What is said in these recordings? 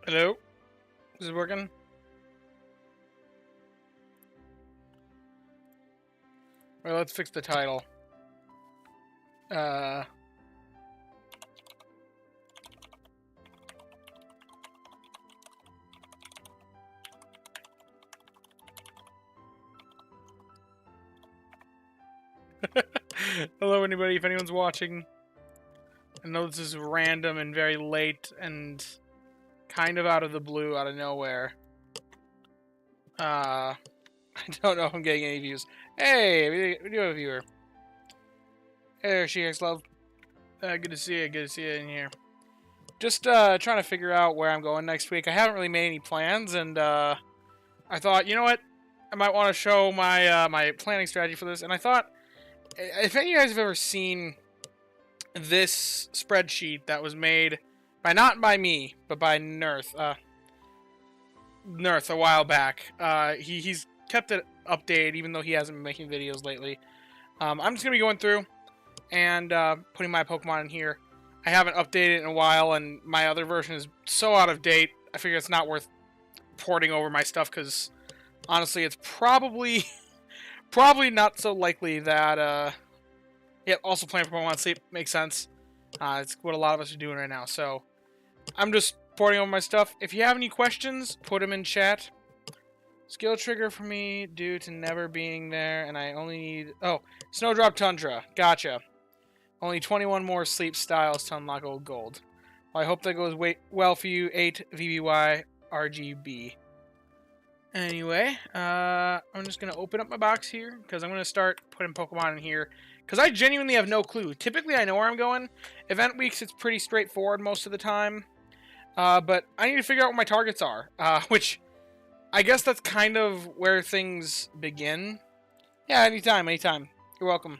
Hello? Is it working? Well, let's fix the title. Hello, anybody, if anyone's watching. I know this is random and very late and kind of out of the blue, out of nowhere. I don't know if I'm getting any views. Hey, we do have a viewer. Hey there, She-X Love. Good to see you. Good to see you in here. Just trying to figure out where I'm going next week. I haven't really made any plans, and I thought, you know what? I might want to show my my planning strategy for this. And I thought, if any of you guys have ever seen this spreadsheet that was made by not by me, but by Nerth. Nerth a while back. He's kept it updated, even though he hasn't been making videos lately. I'm just gonna be going through and putting my Pokemon in here. I haven't updated it in a while, and my other version is so out of date. I figure it's not worth porting over my stuff because honestly, it's probably not so likely that. Yeah, also playing for Pokemon Sleep makes sense. It's what a lot of us are doing right now. So I'm just porting over my stuff. If you have any questions, put them in chat. Skill trigger for me due to never being there, and I only need... Oh, Snowdrop Tundra. Gotcha. Only 21 more sleep styles to unlock old gold. Well, I hope that goes well for you, 8 VBY RGB. Anyway, I'm just going to open up my box here, because I'm going to start putting Pokemon in here. Because I genuinely have no clue. Typically, I know where I'm going. Event weeks, it's pretty straightforward most of the time. But I need to figure out what my targets are. Which, I guess that's kind of where things begin. Yeah, anytime. You're welcome.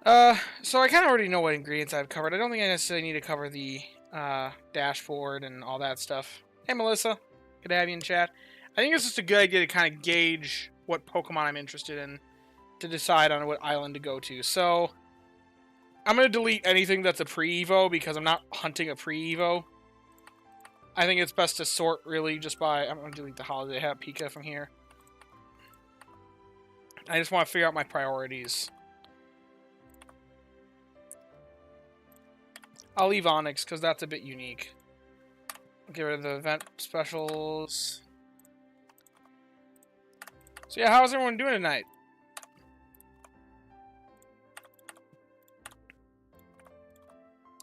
So I kind of already know what ingredients I've covered. I don't think I necessarily need to cover the dashboard and all that stuff. Hey, Melissa. Good to have you in chat. I think it's just a good idea to kind of gauge what Pokemon I'm interested in to decide on what island to go to. So, I'm going to delete anything that's a pre-evo because I'm not hunting a pre-evo. I think it's best to sort really just by... I'm going to delete the Holiday Hat Pika from here. I just want to figure out my priorities. I'll leave Onyx because that's a bit unique. I'll get rid of the event specials. So yeah, how's everyone doing tonight?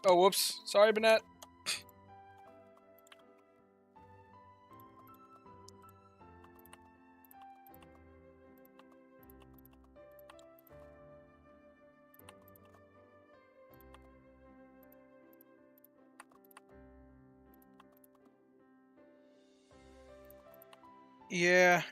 Oh, whoops. Sorry, Bennett. Yeah.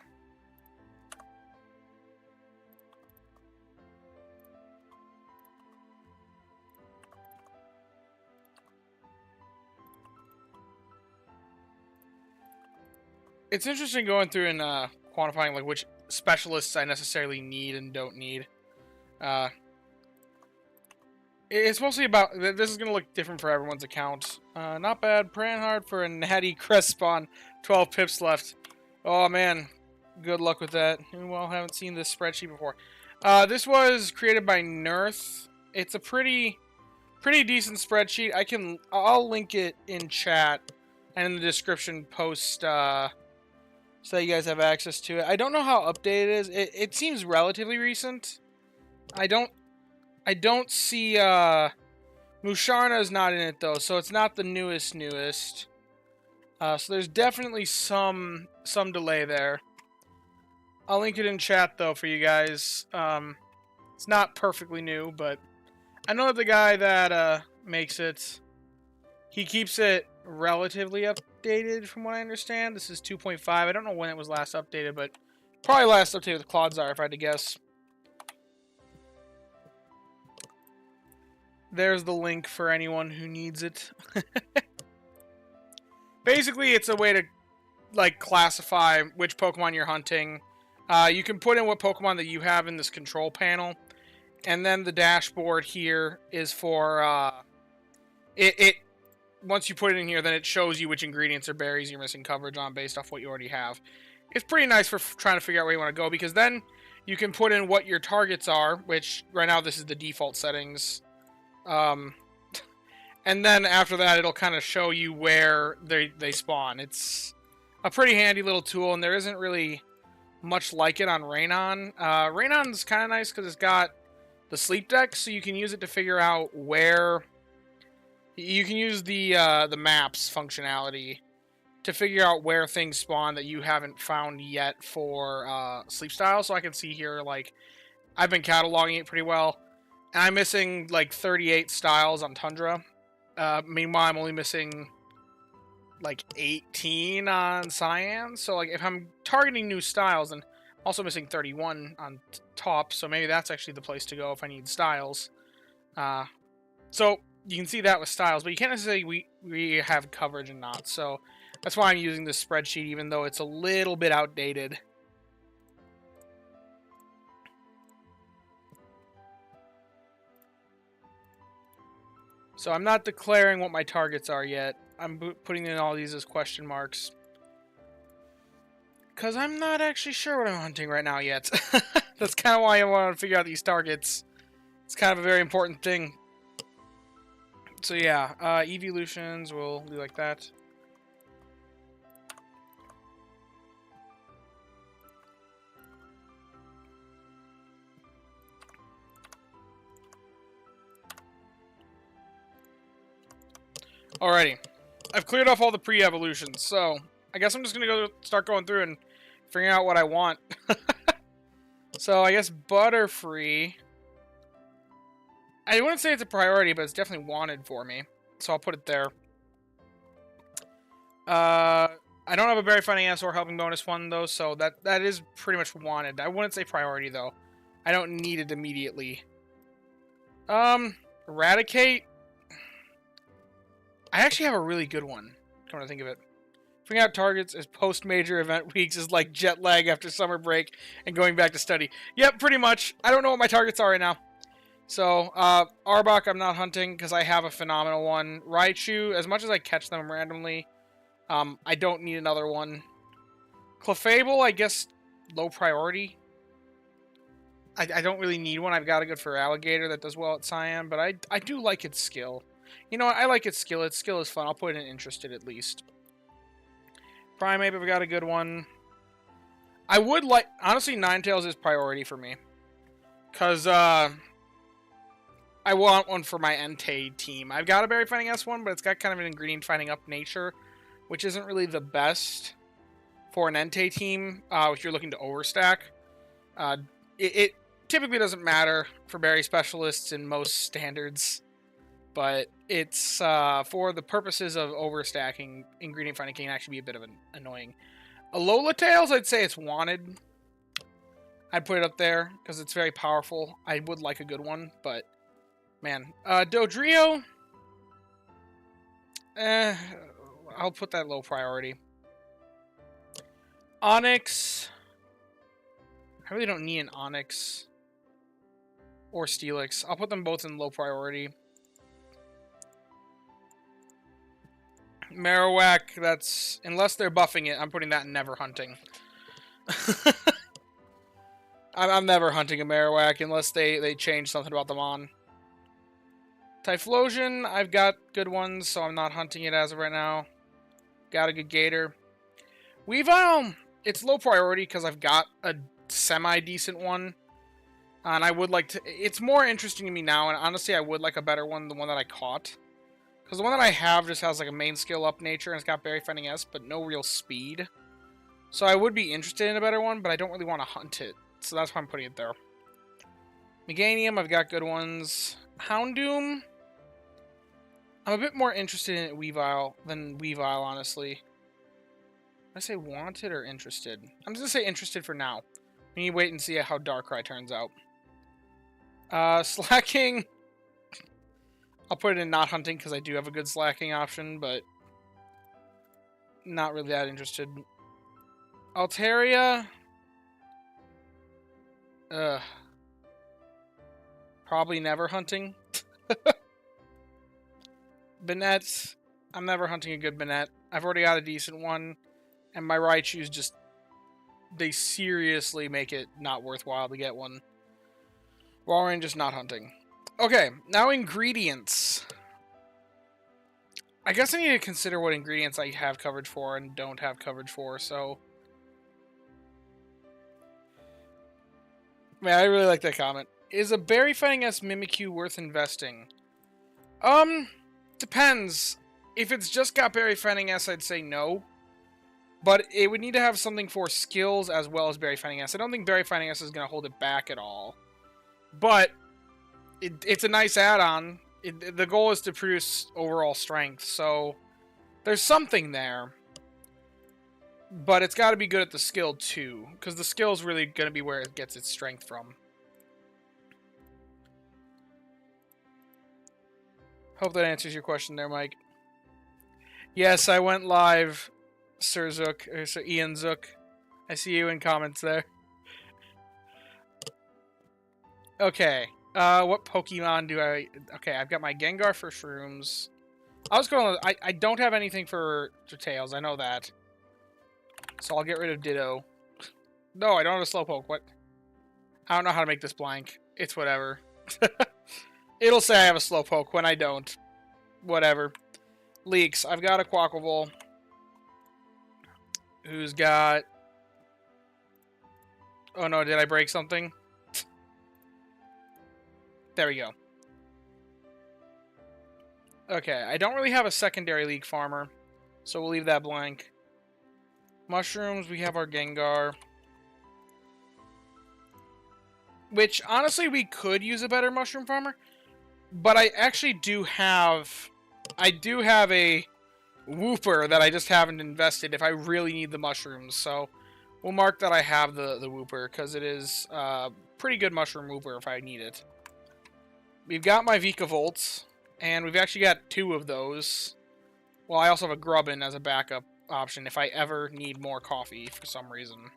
It's interesting going through and quantifying like which specialists I necessarily need and don't need. It's mostly about... This is going to look different for everyone's account. Not bad. Praying hard for a natty crest spawn. 12 pips left. Oh, man. Good luck with that. Well, haven't seen this spreadsheet before. This was created by Nerth. It's a pretty decent spreadsheet. I'll link it in chat and in the description post so that you guys have access to it. I don't know how updated it is. It seems relatively recent. I don't see Musharna is not in it though, so it's not the newest. So there's definitely some delay there. I'll link it in chat though for you guys. It's not perfectly new, but I know that the guy that makes it, he keeps it relatively updated from what I understand. This is 2.5. I don't know when it was last updated, but probably last updated with Clodsire if I had to guess. There's the link for anyone who needs it. Basically, it's a way to like classify which Pokemon you're hunting. You can put in what Pokemon that you have in this control panel, and then the dashboard here is for it once you put it in here, then it shows you which ingredients or berries you're missing coverage on based off what you already have. It's pretty nice for trying to figure out where you want to go, because then you can put in what your targets are, which right now this is the default settings. And then after that, it'll kind of show you where they spawn. It's a pretty handy little tool, and there isn't really much like it on Raynon. Raynon's kind of nice because it's got the sleep deck, so you can use it to figure out where... You can use the maps functionality to figure out where things spawn that you haven't found yet for sleep style. So I can see here, like, I've been cataloging it pretty well, and I'm missing, like, 38 styles on Tundra. Meanwhile, I'm only missing, like, 18 on Cyan. So, like, if I'm targeting new styles, and I'm also missing 31 on top, so maybe that's actually the place to go if I need styles. So, you can see that with styles, but you can't necessarily we have coverage and not. So, that's why I'm using this spreadsheet, even though it's a little bit outdated. So I'm not declaring what my targets are yet. I'm putting in all these as question marks. Because I'm not actually sure what I'm hunting right now yet. That's kind of why I want to figure out these targets. It's kind of a very important thing. So yeah, evolutions, we'll do like that. Alrighty. I've cleared off all the pre-evolutions, so I guess I'm just going to start going through and figuring out what I want. So I guess Butterfree. I wouldn't say it's a priority, but it's definitely wanted for me. So I'll put it there. I don't have a berry finding S or helping bonus one, though, so that is pretty much wanted. I wouldn't say priority, though. I don't need it immediately. Eradicate. I actually have a really good one, come to think of it. Figuring out targets as post-major event weeks is like jet lag after summer break and going back to study. Yep, pretty much. I don't know what my targets are right now. So, Arbok I'm not hunting because I have a phenomenal one. Raichu, as much as I catch them randomly, I don't need another one. Clefable, I guess, low priority. I don't really need one. I've got a good for Alligator that does well at Cyan, but I do like its skill. You know what? I like its skill. Its skill is fun. I'll put it in interested at least. Primeape, I've got a good one. I would like... Honestly, Ninetales is priority for me. Because, I want one for my Entei team. I've got a Berry Finding S one, but it's got kind of an ingredient finding up nature, which isn't really the best for an Entei team if you're looking to overstack. It typically doesn't matter for berry specialists in most standards, but it's for the purposes of overstacking, ingredient finding can actually be a bit of an annoying. Alola Tails, I'd say it's wanted. I'd put it up there because it's very powerful. I would like a good one, but man, Dodrio, I'll put that low priority. Onyx, I really don't need an Onyx or Steelix. I'll put them both in low priority. Marowak, that's... Unless they're buffing it, I'm putting that in never hunting. I'm never hunting a Marowak unless they change something about them on. Typhlosion, I've got good ones, so I'm not hunting it as of right now. Got a good Gator. Weavile, it's low priority because I've got a semi-decent one. And I would like to... It's more interesting to me now, and honestly, I would like a better one than the one that I caught. Because the one that I have just has like a main skill up nature, and it's got Berry Finding S, but no real speed. So I would be interested in a better one, but I don't really want to hunt it. So that's why I'm putting it there. Meganium, I've got good ones. Houndoom, I'm a bit more interested in Weavile than Weavile, honestly. Did I say wanted or interested? I'm just going to say interested for now. We need to wait and see how Darkrai turns out. Slacking, I'll put it in not hunting because I do have a good slacking option, but not really that interested. Altaria, probably never hunting. Banette, I'm never hunting a good Minette. I've already got a decent one, and my Raichus just... They seriously make it not worthwhile to get one. While we're just not hunting. Okay, now ingredients. I guess I need to consider what ingredients I have coverage for and don't have coverage for, so... Man, I really like that comment. Is a berry fighting S Mimikyu worth investing? Depends. If it's just got berry fighting S, I'd say no. But it would need to have something for skills as well as berry fighting S. I don't think berry fighting S is going to hold it back at all. But it's a nice add-on. The goal is to produce overall strength, so there's something there. But it's got to be good at the skill, too. Because the skill is really going to be where it gets its strength from. Hope that answers your question there, Mike. Yes, I went live, Sir Zook, or Sir Ian Zook. I see you in comments there. Okay. What Pokemon do I... Okay, I've got my Gengar for Shrooms. I was going... I don't have anything for Tails, I know that. So I'll get rid of Ditto. No, I don't have a Slowpoke. What? I don't know how to make this blank. It's whatever. It'll say I have a Slowpoke when I don't. Whatever. Leaks. I've got a Quaquaval. Who's got... Oh no, did I break something? There we go. Okay, I don't really have a secondary League Farmer, so we'll leave that blank. Mushrooms, we have our Gengar. Which, honestly, we could use a better Mushroom Farmer. But I actually do have... I do have a Wooper that I just haven't invested if I really need the mushrooms. So, we'll mark that I have the Wooper, because it is pretty good Mushroom Wooper if I need it. We've got my Vikavolts, and we've actually got 2 of those. Well, I also have a Grubbin as a backup option if I ever need more coffee for some reason.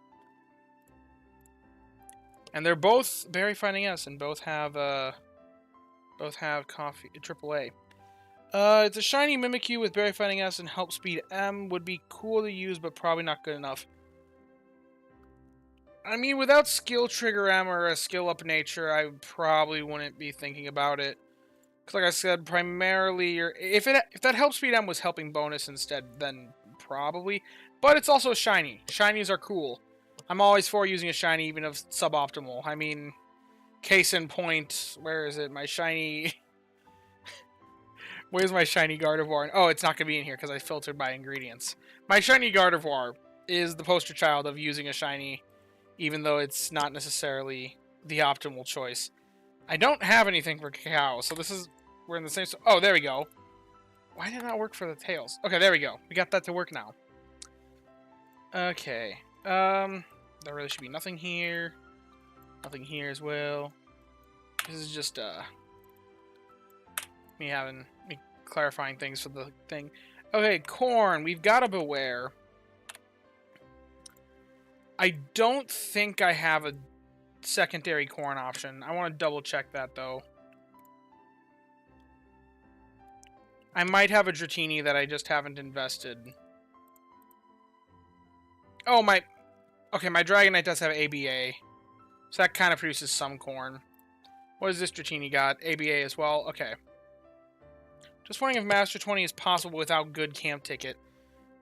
And they're both Berry Finding S and both have coffee AAA. It's a shiny Mimikyu with Berry Finding S and Help Speed M. Would be cool to use, but probably not good enough. I mean, without Skill Trigger M or a Skill Up Nature, I probably wouldn't be thinking about it. Because like I said, primarily, if that Help Speed M was helping bonus instead, then probably. But it's also shiny. Shinies are cool. I'm always for using a shiny, even if suboptimal. I mean, case in point, where is it? My shiny... Where's my shiny Gardevoir? Oh, it's not going to be in here because I filtered by ingredients. My shiny Gardevoir is the poster child of using a shiny, even though it's not necessarily the optimal choice. I don't have anything for Cacao, so this is... We're in the same... Oh, there we go. Why did it not work for the tails? Okay, there we go. We got that to work now. Okay. There really should be nothing here. Nothing here as well. This is just, me clarifying things for the thing. Okay, corn. We've got a Beware. I don't think I have a secondary corn option. I want to double check that, though. I might have a Dratini that I just haven't invested. Oh, my... Okay, my Dragonite does have ABA. So that kind of produces some corn. What does this Dratini got? ABA as well? Okay. Just wondering if Master 20 is possible without good camp ticket.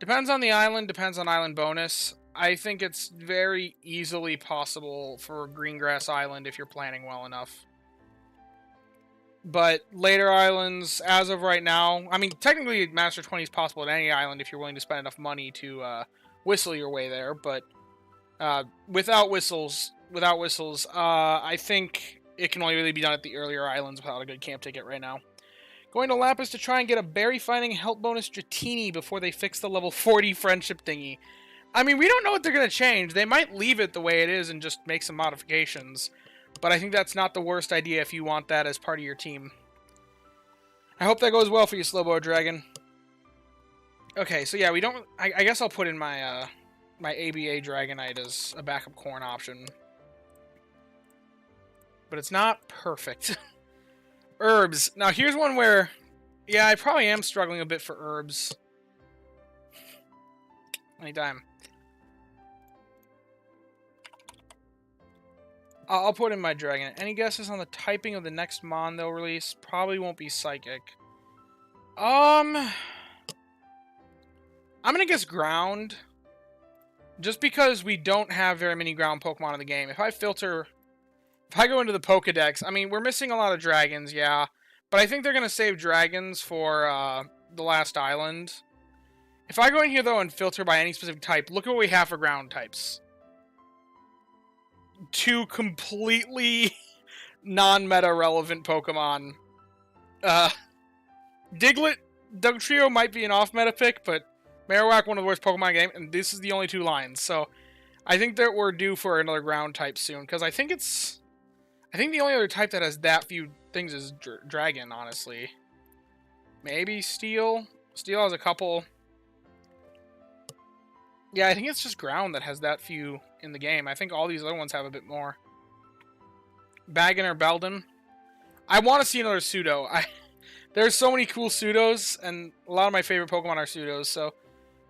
Depends on the island, depends on island bonus. I think it's very easily possible for Greengrass Island if you're planning well enough. But later islands, as of right now... I mean, technically Master 20 is possible at any island if you're willing to spend enough money to whistle your way there, but... without whistles, I think it can only really be done at the earlier islands without a good camp ticket right now. Going to Lapis to try and get a berry finding help bonus Dratini before they fix the level 40 friendship thingy. I mean, we don't know what they're going to change. They might leave it the way it is and just make some modifications. But I think that's not the worst idea if you want that as part of your team. I hope that goes well for you, Slowbo Dragon. Okay, so yeah, we don't... I guess I'll put in my... my ABA Dragonite as a backup corn option. But it's not perfect. Herbs. Now, here's one where Yeah, I probably am struggling a bit for herbs. Anytime. I'll put in my dragon. Any guesses on the typing of the next mon they'll release? Probably won't be psychic. I'm gonna guess ground. Just because we don't have very many ground Pokemon in the game. If I go into the Pokedex, I mean, we're missing a lot of dragons, yeah. But I think they're gonna save dragons for the last island. If I go in here, though, and filter by any specific type, look at what we have for ground types. 2 completely non-meta relevant Pokemon. Diglett, Dugtrio might be an off-meta pick, but Marowak, one of the worst Pokemon in the game, and this is the only 2 lines. So I think that we're due for another ground type soon, because I think the only other type that has that few things is Dragon, honestly. Maybe Steel. Steel has a couple. Yeah, I think it's just ground that has that few in the game. I think all these other ones have a bit more. Baggin or Beldon. I want to see another pseudo. There's so many cool pseudos, and a lot of my favorite Pokemon are pseudos, so...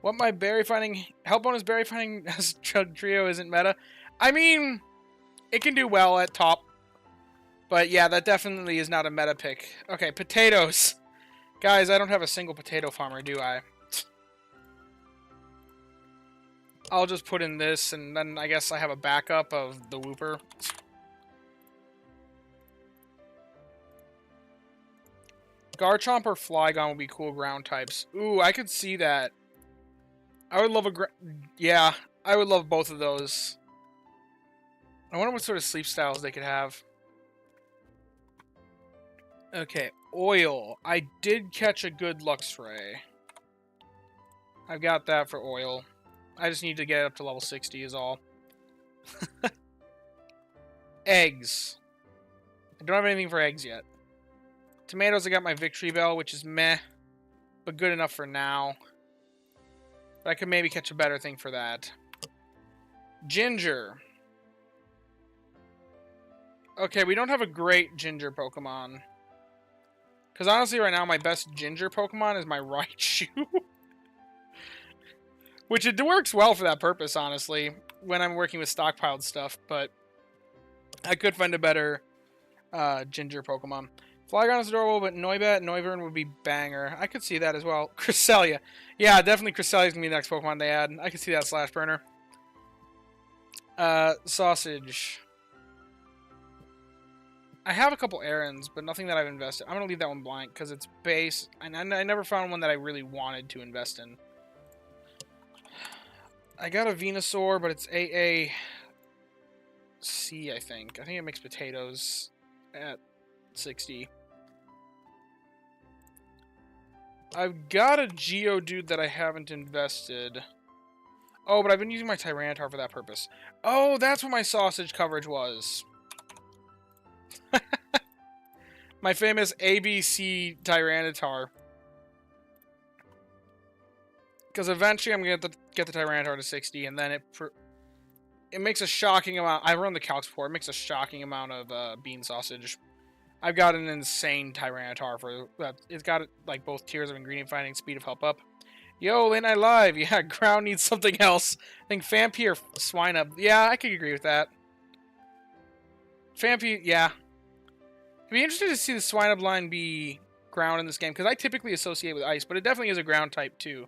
What my berry finding... Help bonus berry finding as Trio isn't meta. I mean, it can do well at top. But yeah, that definitely is not a meta pick. Okay, potatoes. Guys, I don't have a single potato farmer, do I? I'll just put in this, and then I guess I have a backup of the Wooper. Garchomp or Flygon would be cool ground types. Ooh, I could see that. I would love yeah, I would love both of those. I wonder what sort of sleep styles they could have. Okay, oil. I did catch a good Luxray. I've got that for oil. I just need to get it up to level 60 is all. Eggs. I don't have anything for eggs yet. Tomatoes, I got my Victory Bell, which is meh, but good enough for now. But I could maybe catch a better thing for that. Ginger. Okay, we don't have a great Ginger Pokemon. Because honestly, right now, my best Ginger Pokemon is my Raichu. Which it works well for that purpose, honestly, when I'm working with stockpiled stuff. But I could find a better Ginger Pokemon. Flygon is adorable, but Noivern would be banger. I could see that as well. Cresselia. Yeah, definitely Cresselia is going to be the next Pokemon they add. I could see that Slash Burner. Sausage. I have a couple errands, but nothing that I've invested. I'm going to leave that one blank because it's base. And I never found one that I really wanted to invest in. I got a Venusaur, but it's AAC, I think. I think it makes potatoes at 60. I've got a Geodude that I haven't invested. Oh, but I've been using my Tyranitar for that purpose. Oh, that's what my sausage coverage was. My famous ABC Tyranitar. Because eventually I'm going to get the Tyranitar to 60, and then it makes a shocking amount. I run the calcs before. It makes a shocking amount of bean sausage. I've got an insane Tyranitar for that. It's got like both tiers of ingredient finding, speed of help up. Yo, Late Night Live. Yeah, ground needs something else. I think Phanpy or Swinub. Yeah, I could agree with that. Phanpy, yeah. I'd be interested to see the Swinub line be ground in this game, because I typically associate with ice, but it definitely is a ground type too.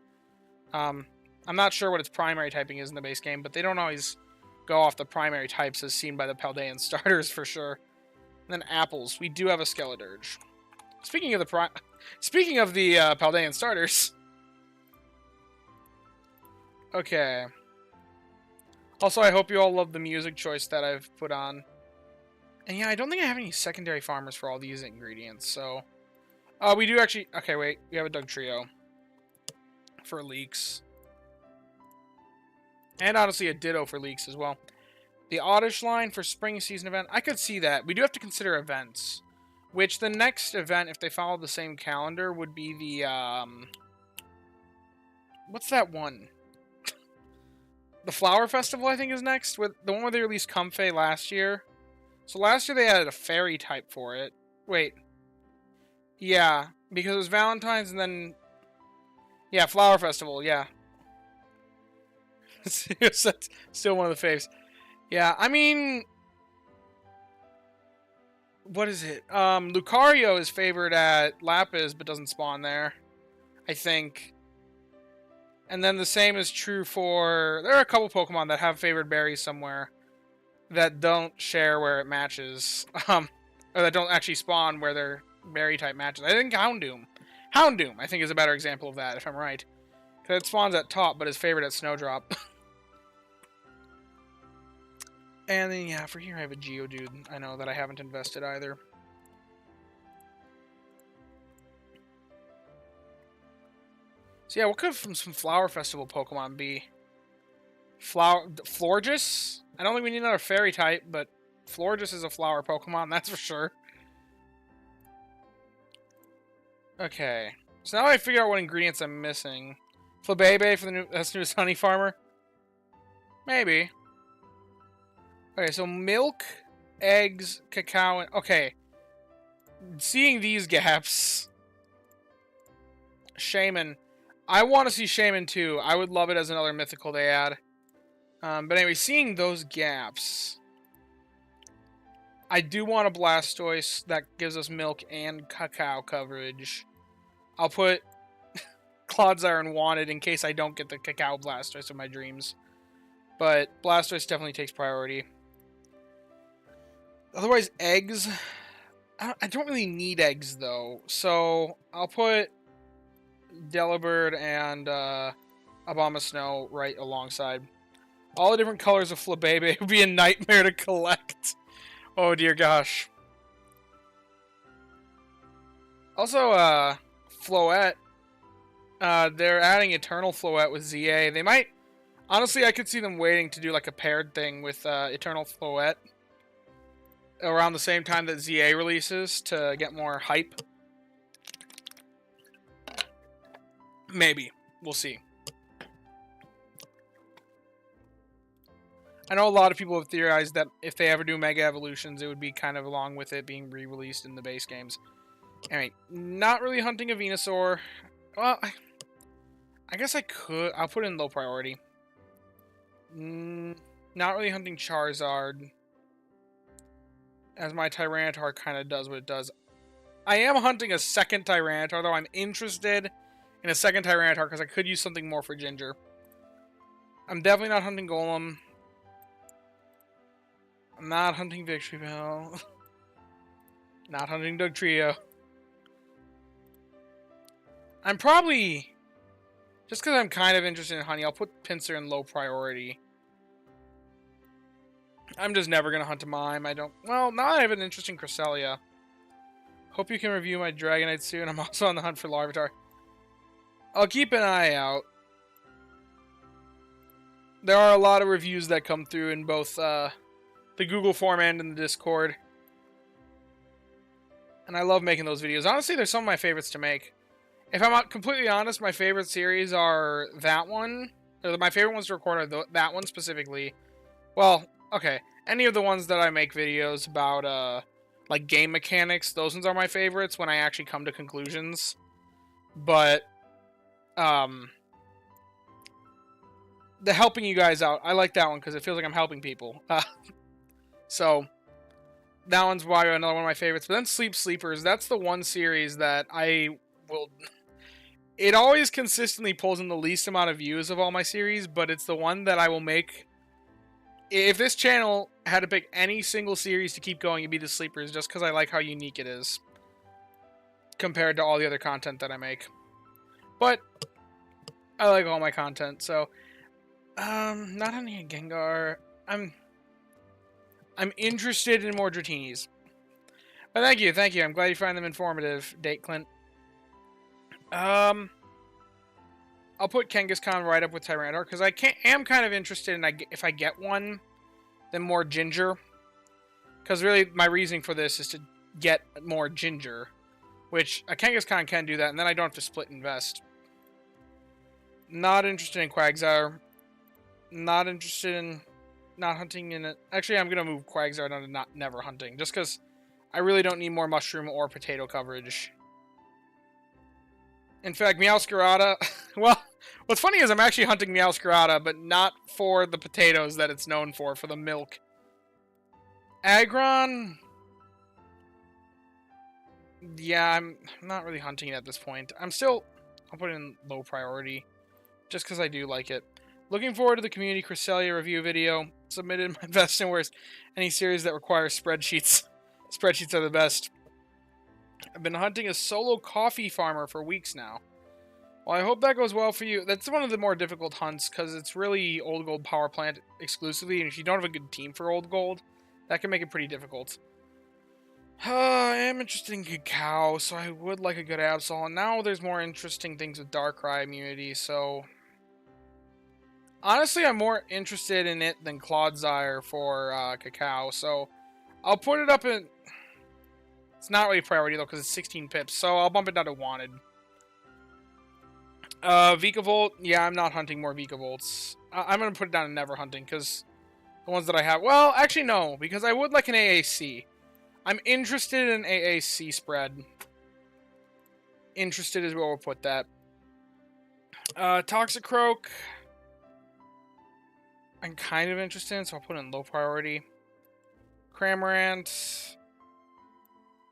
I'm not sure what its primary typing is in the base game, but they don't always go off the primary types as seen by the Paldean starters for sure. And then apples. We do have a Skeledirge. Speaking of the Paldean starters. Okay. Also, I hope you all love the music choice that I've put on. And yeah, I don't think I have any secondary farmers for all these ingredients, so... we do actually... Okay, wait. We have a Dugtrio. For leaks. And honestly, a Ditto for leaks as well. The Oddish line for spring season event. I could see that. We do have to consider events. Which the next event, if they follow the same calendar, would be the, what's that one? The Flower Festival, I think, is next. With the one where they released Comfey last year. So last year they added a fairy type for it. Wait. Yeah, because it was Valentine's and then... Yeah, Flower Festival, yeah. That's still one of the faves. Yeah, I mean... What is it? Lucario is favored at Lapis, but doesn't spawn there. I think. And then the same is true for... There are a couple Pokemon that have favored berries somewhere that don't share where it matches. Or that don't actually spawn where their berry type matches. I think Houndoom. Houndoom, I think, is a better example of that, if I'm right. Because it spawns at top, but is favored at Snowdrop. And then, yeah, for here I have a Geodude. I know that I haven't invested either. So yeah, what could some Flower Festival Pokemon be? Florges? I don't think we need another Fairy type, but Florges is a flower Pokemon, that's for sure. Okay. So now I figure out what ingredients I'm missing. Flabebe for the newest Honey Farmer? Maybe. Okay, so milk, eggs, cacao, and... Okay. Seeing these gaps... Shaman. I want to see Shaman too. I would love it as another mythical they add. But anyway, seeing those gaps... I do want a Blastoise that gives us milk and cacao coverage. I'll put Clodsire and Wanted in case I don't get the Cacao Blastoise of my dreams. But Blastoise definitely takes priority. Otherwise, eggs. I don't really need eggs, though. So, I'll put Delibird and Abomasnow right alongside. All the different colors of Flabebe would be a nightmare to collect. Oh, dear gosh. Also, Floette. They're adding Eternal Floette with ZA. They might... Honestly, I could see them waiting to do like a paired thing with Eternal Floette around the same time that ZA releases to get more hype. Maybe. We'll see. I know a lot of people have theorized that if they ever do Mega Evolutions, it would be kind of along with it being re-released in the base games. Anyway, not really hunting a Venusaur. Well, I guess I could. I'll put it in low priority. Not really hunting Charizard, as my Tyranitar kind of does what it does. I am hunting a second Tyranitar, though I'm interested in a second Tyranitar because I could use something more for Ginger. I'm definitely not hunting Golem. I'm not hunting Victory Bell. Not hunting Dugtrio. I'm probably... Just because I'm kind of interested in Honey, I'll put Pinsir in low priority. I'm just never going to hunt a Mime. I don't... Well, now I have an interesting Cresselia. Hope you can review my Dragonite soon. I'm also on the hunt for Larvitar. I'll keep an eye out. There are a lot of reviews that come through in both the Google form and in the Discord. And I love making those videos. Honestly, they're some of my favorites to make. If I'm completely honest, my favorite series are that one. Or my favorite ones to record are that one specifically. Well, okay. Any of the ones that I make videos about, like, game mechanics, those ones are my favorites when I actually come to conclusions. But, the helping you guys out, I like that one because it feels like I'm helping people. So, that one's why another one of my favorites. But then Sleepers, that's the one series that I will... It always consistently pulls in the least amount of views of all my series, but it's the one that I will make... If this channel had to pick any single series to keep going, it'd be the Sleepers, just because I like how unique it is. Compared to all the other content that I make. But, I like all my content, so... not hunting a Gengar. I'm interested in more Dratinis. But thank you. I'm glad you find them informative, Date Clint. I'll put Kangaskhan right up with Tyranitar, because I am kind of interested in, if I get one, then more Ginger. Because really, my reasoning for this is to get more Ginger. Which, a Kangaskhan can do that, and then I don't have to split invest. Not interested in Quagsire. Not interested in not hunting in it. Actually, I'm going to move Quagsire down to never hunting. Just because I really don't need more mushroom or potato coverage. In fact, Meowscarada... well, what's funny is I'm actually hunting Meowscarada, but not for the potatoes that it's known for the milk. Aggron... yeah, I'm not really hunting it at this point. I'll put it in low priority, just because I do like it. Looking forward to the Community Cresselia review video. Submitted my best and worst. Any series that requires spreadsheets. Spreadsheets are the best. I've been hunting a solo coffee farmer for weeks now. Well, I hope that goes well for you. That's one of the more difficult hunts, because it's really Old Gold Power Plant exclusively, and if you don't have a good team for Old Gold, that can make it pretty difficult. I am interested in Cacao, so I would like a good Absol, and now there's more interesting things with Darkrai immunity, so... honestly, I'm more interested in it than Clodsire for Cacao, so I'll put it up in... it's not really priority, though, because it's 16 pips, so I'll bump it down to Wanted. Vikavolt, yeah, I'm not hunting more Vikavolts. I'm going to put it down to never hunting, because the ones that I have... well, actually, no, because I would like an AAC. I'm interested in AAC spread. Interested is where we'll put that. Toxicroak... I'm kind of interested in, so I'll put it in low priority. Cramorant...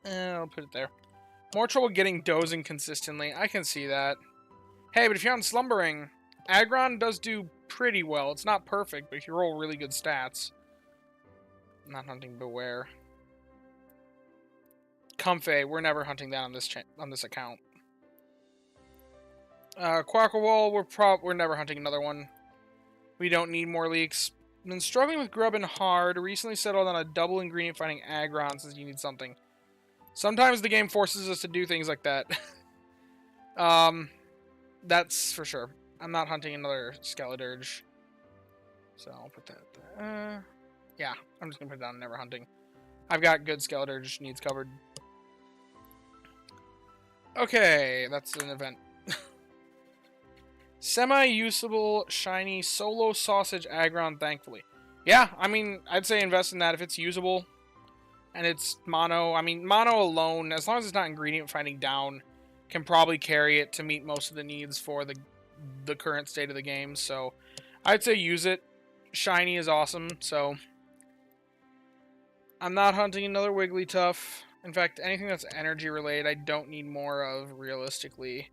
I'll put it there. More trouble getting dozing consistently. I can see that. Hey, but if you're on Slumbering, Aggron does do pretty well. It's not perfect, but if you roll really good stats... I'm not hunting Beware. Comfey, we're never hunting that on this account. Quackawall, we're never hunting another one. We don't need more leaks. Been struggling with Grubbin hard. Recently settled on a double ingredient finding Aggron since you need something. Sometimes the game forces us to do things like that. That's for sure. I'm not hunting another Skeledirge. So I'll put that there. Yeah, I'm just gonna put it down never hunting. I've got good Skeledirge needs covered. Okay, that's an event. Semi-usable, shiny, solo sausage Aggron, thankfully. Yeah, I mean, I'd say invest in that if it's usable. And it's mono. I mean, mono alone, as long as it's not ingredient finding down, can probably carry it to meet most of the needs for the current state of the game. So, I'd say use it. Shiny is awesome, so... I'm not hunting another Wigglytuff. In fact, anything that's energy related, I don't need more of, realistically.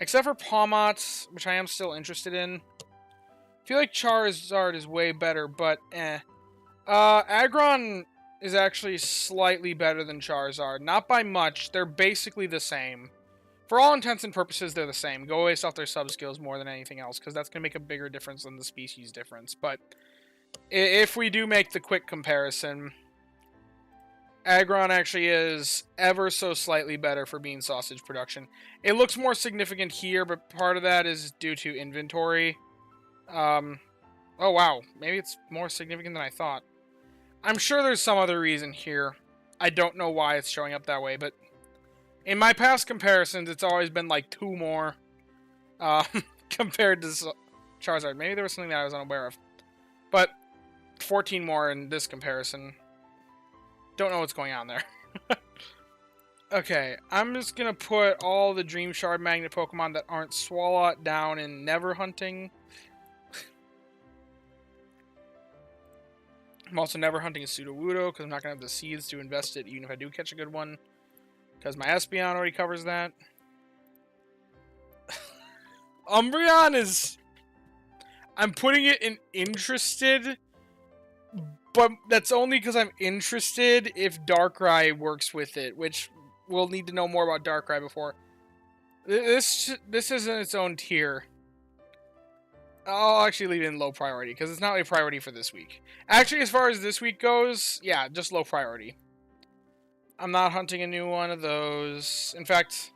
Except for Pawmot, which I am still interested in. I feel like Charizard is way better, but eh. Aggron is actually slightly better than Charizard. Not by much. They're basically the same. For all intents and purposes, they're the same. Go based off their sub-skills more than anything else, because that's going to make a bigger difference than the species difference. But if we do make the quick comparison... Aggron actually is ever so slightly better for bean sausage production. It looks more significant here, but part of that is due to inventory. Oh wow, maybe it's more significant than I thought. I'm sure there's some other reason here. I don't know why it's showing up that way, but in my past comparisons, it's always been like 2 more compared to Charizard. Maybe there was something that I was unaware of. But 14 more in this comparison. Don't know what's going on there. Okay, I'm just going to put all the Dream Shard Magnet Pokemon that aren't Swalot down in Never Hunting. I'm also never hunting a Sudowoodo because I'm not going to have the seeds to invest it even if I do catch a good one. Because my Espeon already covers that. Umbreon is... I'm putting it in interested... but that's only because I'm interested if Darkrai works with it, which we'll need to know more about Darkrai before. This is in its own tier. I'll actually leave it in low priority, because it's not a priority for this week. Actually, as far as this week goes, yeah, just low priority. I'm not hunting a new one of those. In fact,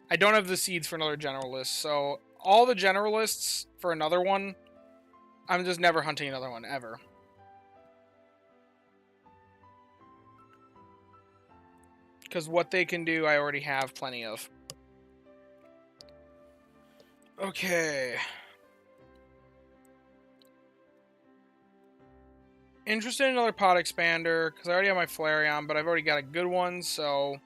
I don't have the seeds for another generalist, so all the generalists for another one, I'm just never hunting another one, ever. Because what they can do, I already have plenty of. Okay. Interested in another pot expander, because I already have my Flareon, but I've already got a good one, so...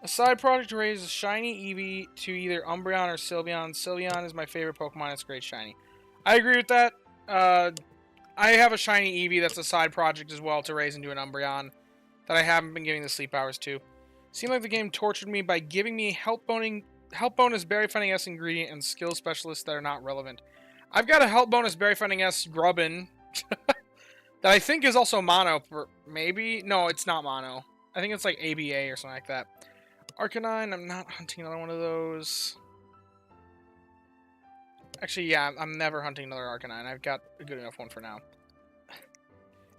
A side project to raise a shiny Eevee to either Umbreon or Sylveon. Sylveon is my favorite Pokemon. It's great shiny. I agree with that. I have a shiny Eevee that's a side project as well to raise into an Umbreon that I haven't been giving the sleep hours to. Seemed like the game tortured me by giving me help bonus berry finding S ingredient and skill specialists that are not relevant. I've got a help bonus berry finding S Grubbin that I think is also mono. Maybe? No, it's not mono. I think it's like ABA or something like that. Arcanine, I'm not hunting another one of those. Actually, yeah, I'm never hunting another Arcanine. I've got a good enough one for now.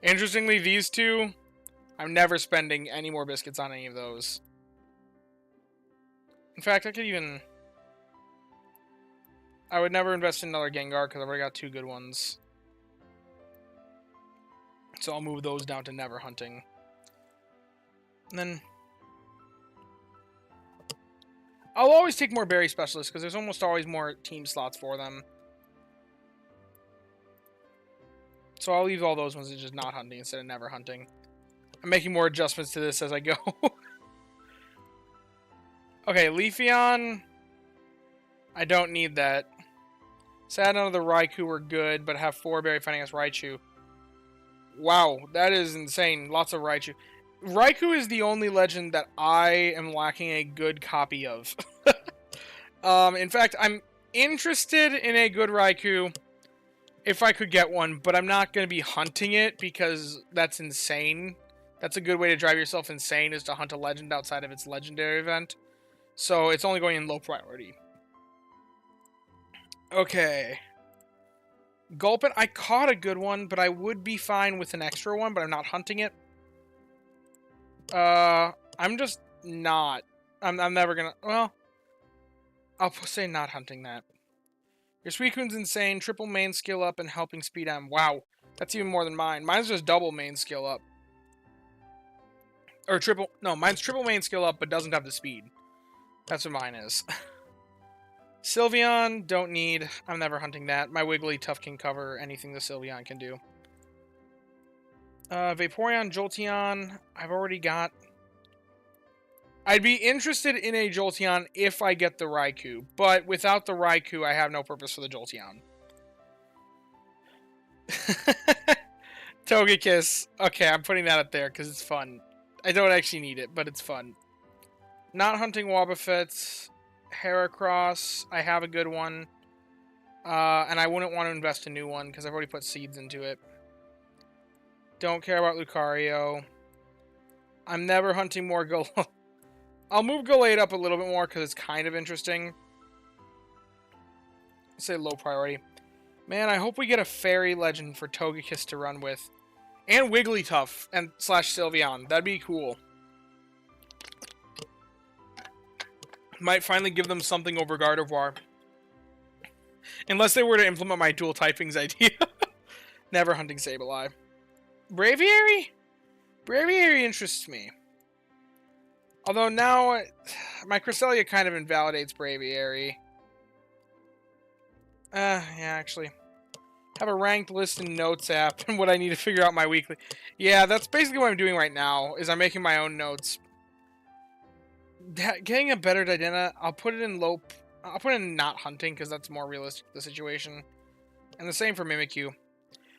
Interestingly, these two, I'm never spending any more biscuits on any of those. In fact, I would never invest in another Gengar because I've already got two good ones. So I'll move those down to never hunting. And then I'll always take more berry specialists because there's almost always more team slots for them. So I'll leave all those ones as just not hunting instead of never hunting. I'm making more adjustments to this as I go. Okay, Leafeon. I don't need that. Sad none of the Raikou were good, but have 4 berry finding us Raichu. Wow, that is insane. Lots of Raichu. Raikou is the only legend that I am lacking a good copy of. In fact, I'm interested in a good Raikou if I could get one, but I'm not going to be hunting it because that's insane. That's a good way to drive yourself insane, is to hunt a legend outside of its legendary event. So it's only going in low priority. Okay. Gulpin, I caught a good one, but I would be fine with an extra one, but I'm not hunting it. I'm just not. I'm never gonna, well, I'll say not hunting that. Your Suicune's insane, triple main skill up and helping speed M. Wow, that's even more than mine. Mine's just double main skill up. Or triple, no, mine's triple main skill up, but doesn't have the speed. That's what mine is. Sylveon, don't need. I'm never hunting that. My Wigglytuff can cover anything the Sylveon can do. Vaporeon, Jolteon, I've already got. I'd be interested in a Jolteon if I get the Raikou, but without the Raikou, I have no purpose for the Jolteon. Togekiss. Okay, I'm putting that up there because it's fun. I don't actually need it, but it's fun. Not hunting Wobbuffet. Heracross, I have a good one. And I wouldn't want to invest a new one because I've already put seeds into it. Don't care about Lucario. I'm never hunting more Gallade. I'll move Gallade up a little bit more because it's kind of interesting. I'll say low priority. Man, I hope we get a fairy legend for Togekiss to run with. And Wigglytuff and / Sylveon. That'd be cool. Might finally give them something over Gardevoir. Unless they were to implement my dual typings idea. Never hunting Sableye. Braviary? Braviary interests me. Although now, my Cresselia kind of invalidates Braviary. Yeah, actually. Have a ranked list in Notes app and what I need to figure out my weekly. Yeah, that's basically what I'm doing right now, is I'm making my own notes. Getting a better Didena, I'll put it in low. I'll put it in not hunting because that's more realistic the situation. And the same for Mimikyu.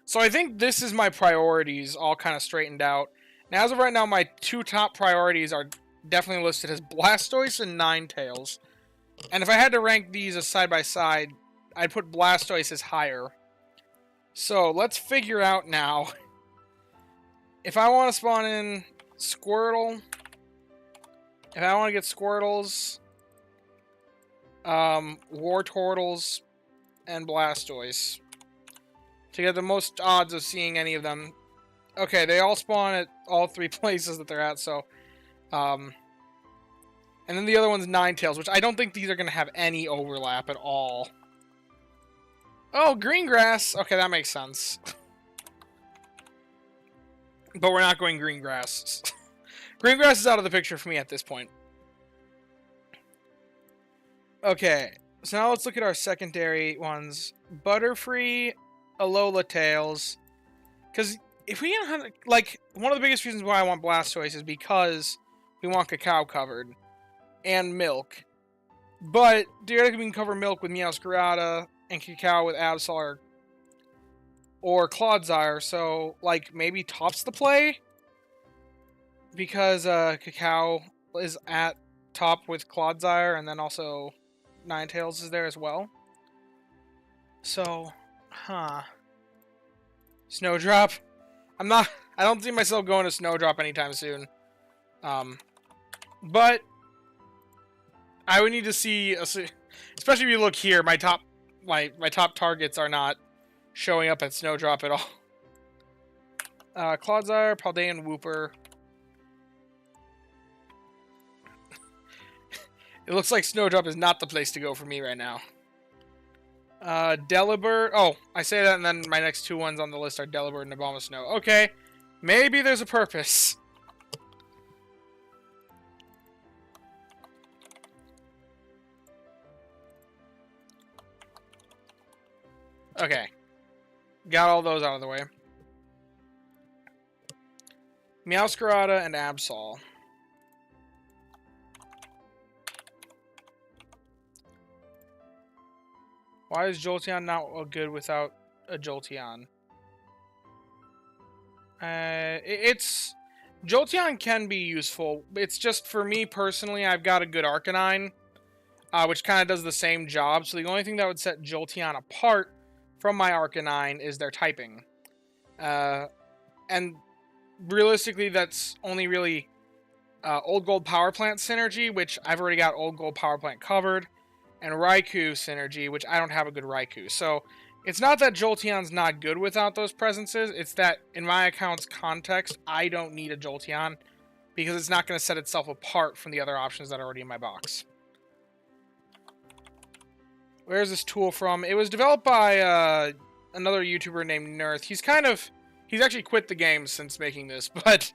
So I think this is my priorities all kind of straightened out. Now as of right now, my 2 top priorities are definitely listed as Blastoise and Ninetales. And if I had to rank these as side by side, I'd put Blastoise as higher. So let's figure out now. If I want to spawn in Squirtle, if I want to get Squirtles, Wartortles, and Blastoise to get the most odds of seeing any of them. Okay, they all spawn at all 3 places that they're at, so... and then the other one's Ninetales, which I don't think these are going to have any overlap at all. Oh, green grass! Okay, that makes sense. But we're not going green grass. Green grass is out of the picture for me at this point. Okay, so now let's look at our secondary ones. Butterfree, Alola Tails. Because if we can have, like, one of the biggest reasons why I want Blastoise is because we want Cacao covered. and milk. But theoretically, we can cover milk with Meowscarada and cacao with Absol or Clodsire. So, like, maybe tops the play because cacao is at top with Clodsire, and then also Ninetales is there as well. So, Snowdrop. I don't see myself going to Snowdrop anytime soon. But I would need to see, especially if you look here, my top targets are not showing up at Snowdrop at all. Clodsire, Paldean, Wooper. It looks like Snowdrop is not the place to go for me right now. Delibird. Oh, I say that, and then my next two ones on the list are Delibird and Abomasnow. Okay, maybe there's a purpose. Okay, got all those out of the way. Meowscarada and Absol. Why is Jolteon not good without a Jolteon? Jolteon can be useful. It's just, for me personally, I've got a good Arcanine, which kind of does the same job. So the only thing that would set Jolteon apart from my Arcanine is their typing. And realistically, that's only really Old Gold Power Plant synergy, which I've already got Old Gold Power Plant covered, and Raikou synergy, which I don't have a good Raikou. So it's not that Jolteon's not good without those presences, it's that in my account's context, I don't need a Jolteon because it's not going to set itself apart from the other options that are already in my box. Where's this tool from? It was developed by another YouTuber named Nerth. He's actually quit the game since making this, but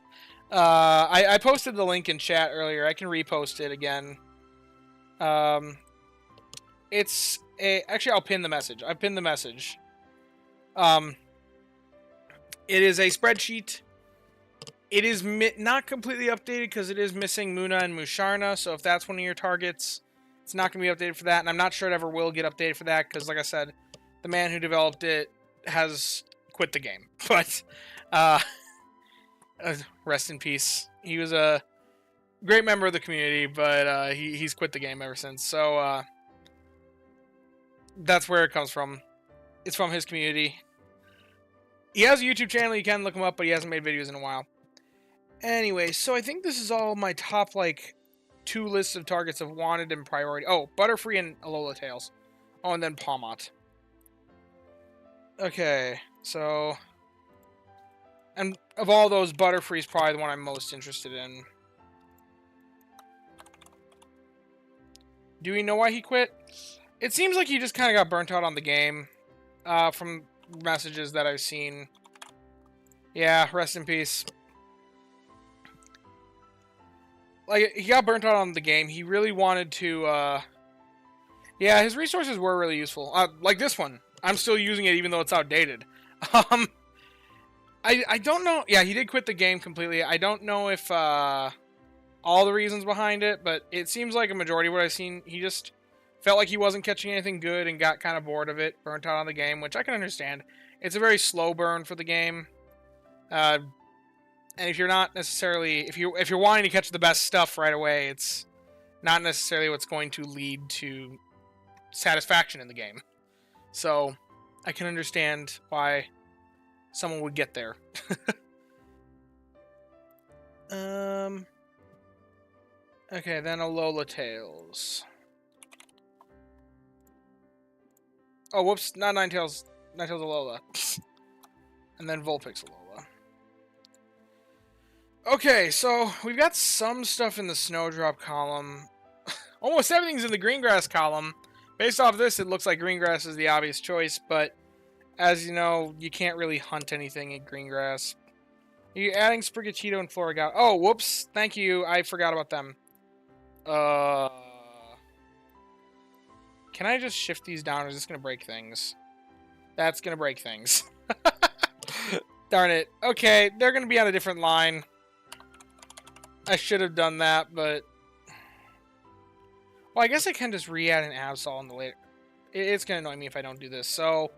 I posted the link in chat earlier. I can repost it again. Actually, I'll pin the message. I pinned the message. It is a spreadsheet. It is not completely updated because it is missing Munna and Musharna, so if that's one of your targets, it's not going to be updated for that, and I'm not sure it ever will get updated for that because, like I said, the man who developed it has quit the game. But, rest in peace. He was a great member of the community, but he's quit the game ever since, so that's where it comes from. It's from his community. He has a YouTube channel, you can look him up, but he hasn't made videos in a while. Anyway, so I think this is all my top, like, 2 lists of targets of wanted and priority. Oh, Butterfree and Alola Tails. Oh, and then Palmot. Okay, so... And of all those, Butterfree's probably the one I'm most interested in. Do we know why he quit? It seems like he just kind of got burnt out on the game. From messages that I've seen. Yeah, rest in peace. Like, he got burnt out on the game. He really wanted to, yeah, his resources were really useful. Like this one. I'm still using it even though it's outdated. I don't know. Yeah, he did quit the game completely. I don't know if, all the reasons behind it, but it seems like a majority of what I've seen, he just felt like he wasn't catching anything good and got kind of bored of it, burnt out on the game, which I can understand. It's a very slow burn for the game. And if you're not necessarily, if you're wanting to catch the best stuff right away, it's not necessarily what's going to lead to satisfaction in the game. So, I can understand why someone would get there. Okay, then Alola Tails. Oh, whoops, not Ninetales. Ninetales Alola. And then Vulpix Alola. Okay, so we've got some stuff in the Snowdrop column. Almost everything's in the Greengrass column. Based off this, it looks like Greengrass is the obvious choice, but as you know, you can't really hunt anything in Greengrass. Are you adding Sprigatito and Floragato? Oh, whoops. Thank you. I forgot about them. Can I just shift these down, or is this going to break things? That's going to break things. Darn it. Okay, they're going to be on a different line. I should have done that, but... Well, I guess I can just re-add an Absol in the later. It's going to annoy me if I don't do this, so...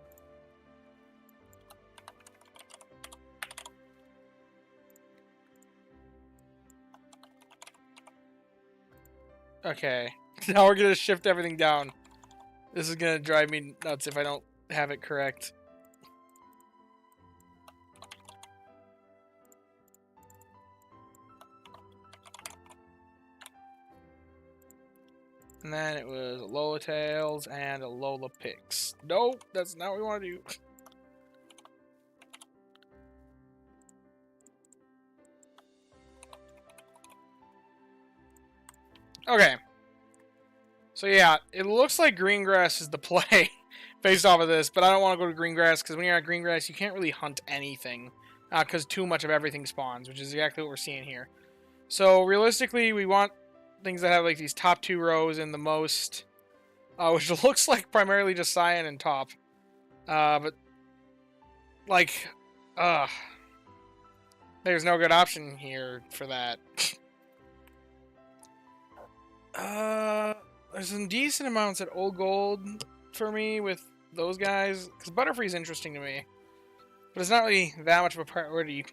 Okay. Now we're going to shift everything down. This is going to drive me nuts if I don't have it correct. And then it was a Lola Tails and a Lola Pix. Nope, that's not what we want to do. Okay. So yeah, it looks like Greengrass is the play based off of this, but I don't want to go to Greengrass because when you're at Greengrass, you can't really hunt anything because too much of everything spawns, which is exactly what we're seeing here. So realistically, we want things that have like these top 2 rows and the most, which looks like primarily just Cyan and top. But like, there's no good option here for that. There's some decent amounts at Old Gold for me with those guys, because Butterfree's interesting to me, but it's not really that much of a priority.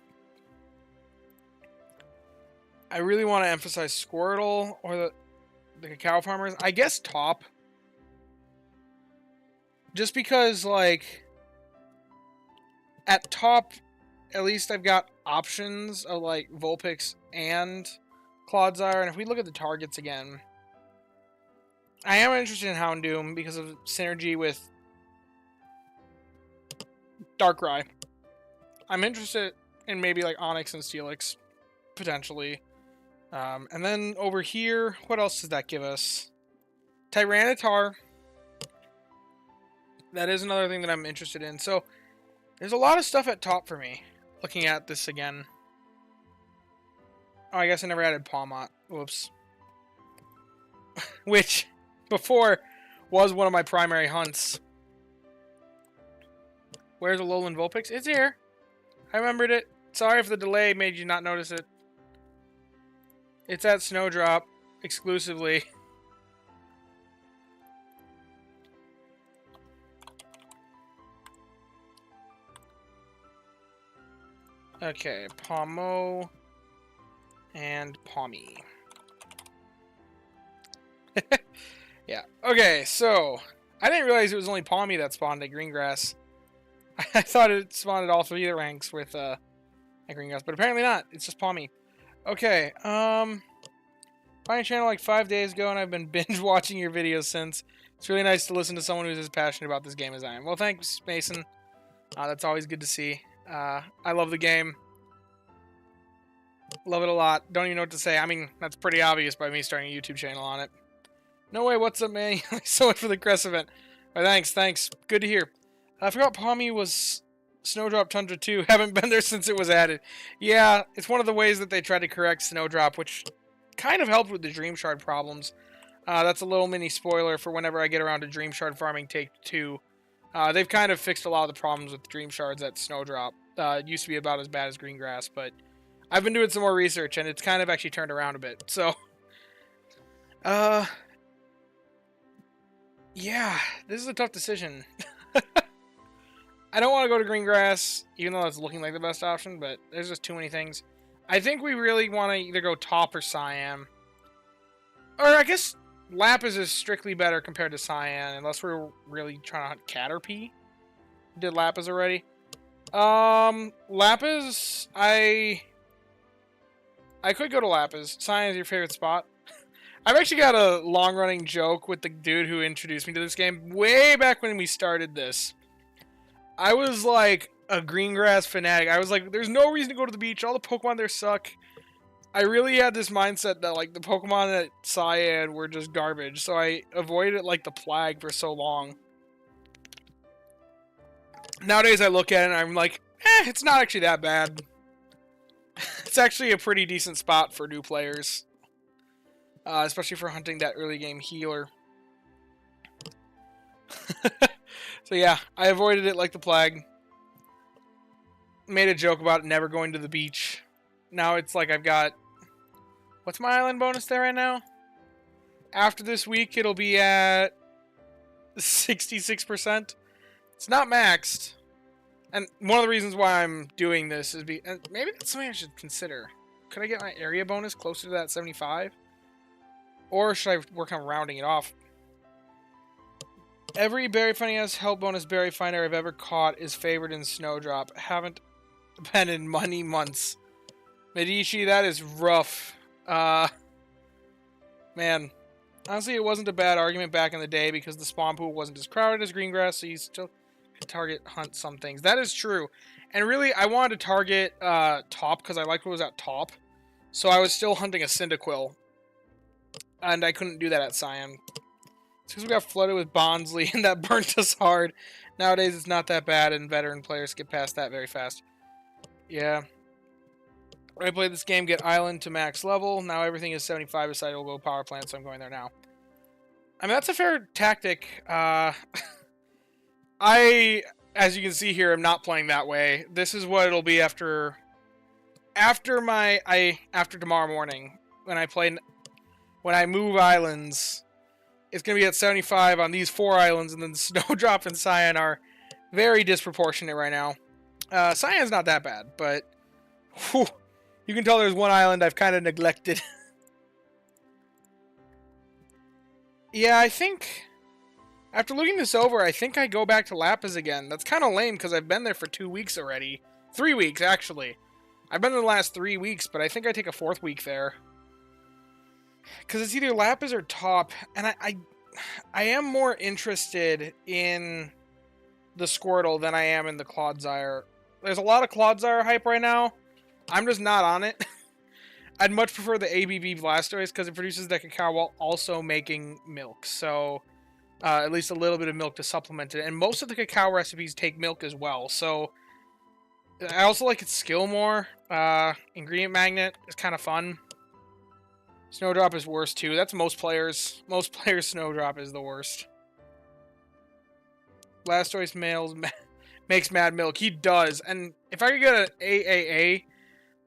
I really want to emphasize Squirtle or the Cacao Farmers. I guess top. Just because, like, at top, at least I've got options of, like, Vulpix and Clodsire, and if we look at the targets again, I am interested in Houndoom because of synergy with Darkrai. I'm interested in maybe like Onix and Steelix, potentially. And then over here, what else does that give us? Tyranitar. That is another thing that I'm interested in. So, there's a lot of stuff at top for me, looking at this again. Oh, I guess I never added Palmot. Whoops. Which, before, was one of my primary hunts. Where's the Alolan Vulpix? It's here. I remembered it. Sorry if the delay made you not notice it. It's at Snowdrop, exclusively. Okay, Pommo and Pommy. Yeah. Okay, so I didn't realize it was only Pommy that spawned at Greengrass. I thought it spawned at all 3 of the ranks with at Greengrass, but apparently not. It's just Pommy. Okay, found your channel like 5 days ago, and I've been binge watching your videos since. It's really nice to listen to someone who's as passionate about this game as I am. Well, thanks, Mason. That's always good to see. I love the game. Love it a lot. Don't even know what to say. I mean, that's pretty obvious by me starting a YouTube channel on it. No way, what's up, man? Thanks so much for the Crest event. Thanks. Good to hear. I forgot Pommy was Snowdrop Tundra 2. Haven't been there since it was added. Yeah, it's one of the ways that they tried to correct Snowdrop, which kind of helped with the Dream Shard problems. That's a little mini spoiler for whenever I get around to Dream Shard farming Take 2. They've kind of fixed a lot of the problems with Dream Shards at Snowdrop. It used to be about as bad as Greengrass, but I've been doing some more research, and it's kind of actually turned around a bit. So, yeah, this is a tough decision. I don't want to go to Greengrass, even though it's looking like the best option, but there's just too many things. I think we really want to either go top or Cyan. Or I guess Lapis is strictly better compared to Cyan, unless we're really trying to hunt Caterpie. Did Lapis already? Lapis, I could go to Lapis. Cyan is your favorite spot. I've actually got a long-running joke with the dude who introduced me to this game way back when we started this. I was like a Greengrass fanatic. I was like, there's no reason to go to the beach. All the Pokemon there suck. I really had this mindset that like the Pokemon at Cyan were just garbage. So I avoided it like the plague for so long. Nowadays I look at it and I'm like, it's not actually that bad. It's actually a pretty decent spot for new players. Especially for hunting that early game healer. So yeah, I avoided it like the plague. Made a joke about never going to the beach. Now it's like I've got... What's my island bonus there right now? After this week, it'll be at 66%. It's not maxed. And one of the reasons why I'm doing this is maybe that's something I should consider. Could I get my area bonus closer to that 75? Or should I work on rounding it off? Every berry finding has help bonus berry finder I've ever caught is favored in Snowdrop. Haven't been in many months. Medici, that is rough. Man. Honestly, it wasn't a bad argument back in the day because the spawn pool wasn't as crowded as Greengrass, so you still could target hunt some things. That is true. And really, I wanted to target top because I liked what was at top. So I was still hunting a Cyndaquil. And I couldn't do that at Cyan. It's because we got flooded with Bondsley and that burnt us hard. Nowadays, it's not that bad, and veteran players get past that very fast. Yeah. When I played this game, get island to max level. Now everything is 75 beside a low power plant, so I'm going there now. I mean, that's a fair tactic. As you can see here, I'm not playing that way. This is what it'll be after tomorrow morning when I move islands. It's gonna be at 75 on these 4 islands, and then Snowdrop and Cyan are very disproportionate right now. Cyan's not that bad, but whew, you can tell there's one island I've kind of neglected. Yeah, I think after looking this over, I think I go back to Lapis again. That's kind of lame because I've been there for 2 weeks already. 3 weeks, actually. I've been there the last 3 weeks, but I think I take a 4th week there. Because it's either Lapis or top, and I am more interested in the Squirtle than I am in the Clodsire. There's a lot of Clodsire hype right now. I'm just not on it. I'd much prefer the ABB Blastoise because it produces the cacao while also making milk. So, at least a little bit of milk to supplement it. And most of the cacao recipes take milk as well. So, I also like its skill more. Ingredient Magnet is kind of fun. Snowdrop is worse too. That's most players. Most players' Snowdrop is the worst. Blastoise makes mad milk. He does. And if I could get an AAA,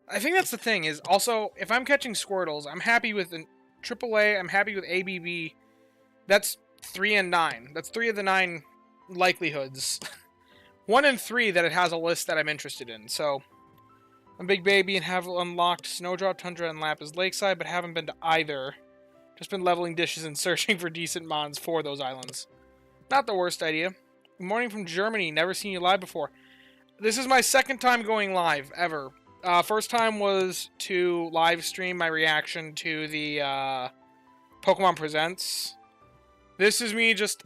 I think that's the thing, is also, if I'm catching Squirtles, I'm happy with an AAA, I'm happy with ABB. That's 3 and 9. That's 3 of the 9 likelihoods. 1 and 3 that it has a list that I'm interested in, so I'm a big baby and have unlocked Snowdrop, Tundra, and Lapis Lakeside, but haven't been to either. Just been leveling dishes and searching for decent mons for those islands. Not the worst idea. Good morning from Germany. Never seen you live before. This is my 2nd time going live, ever. First time was to live stream my reaction to the Pokemon Presents. This is me just...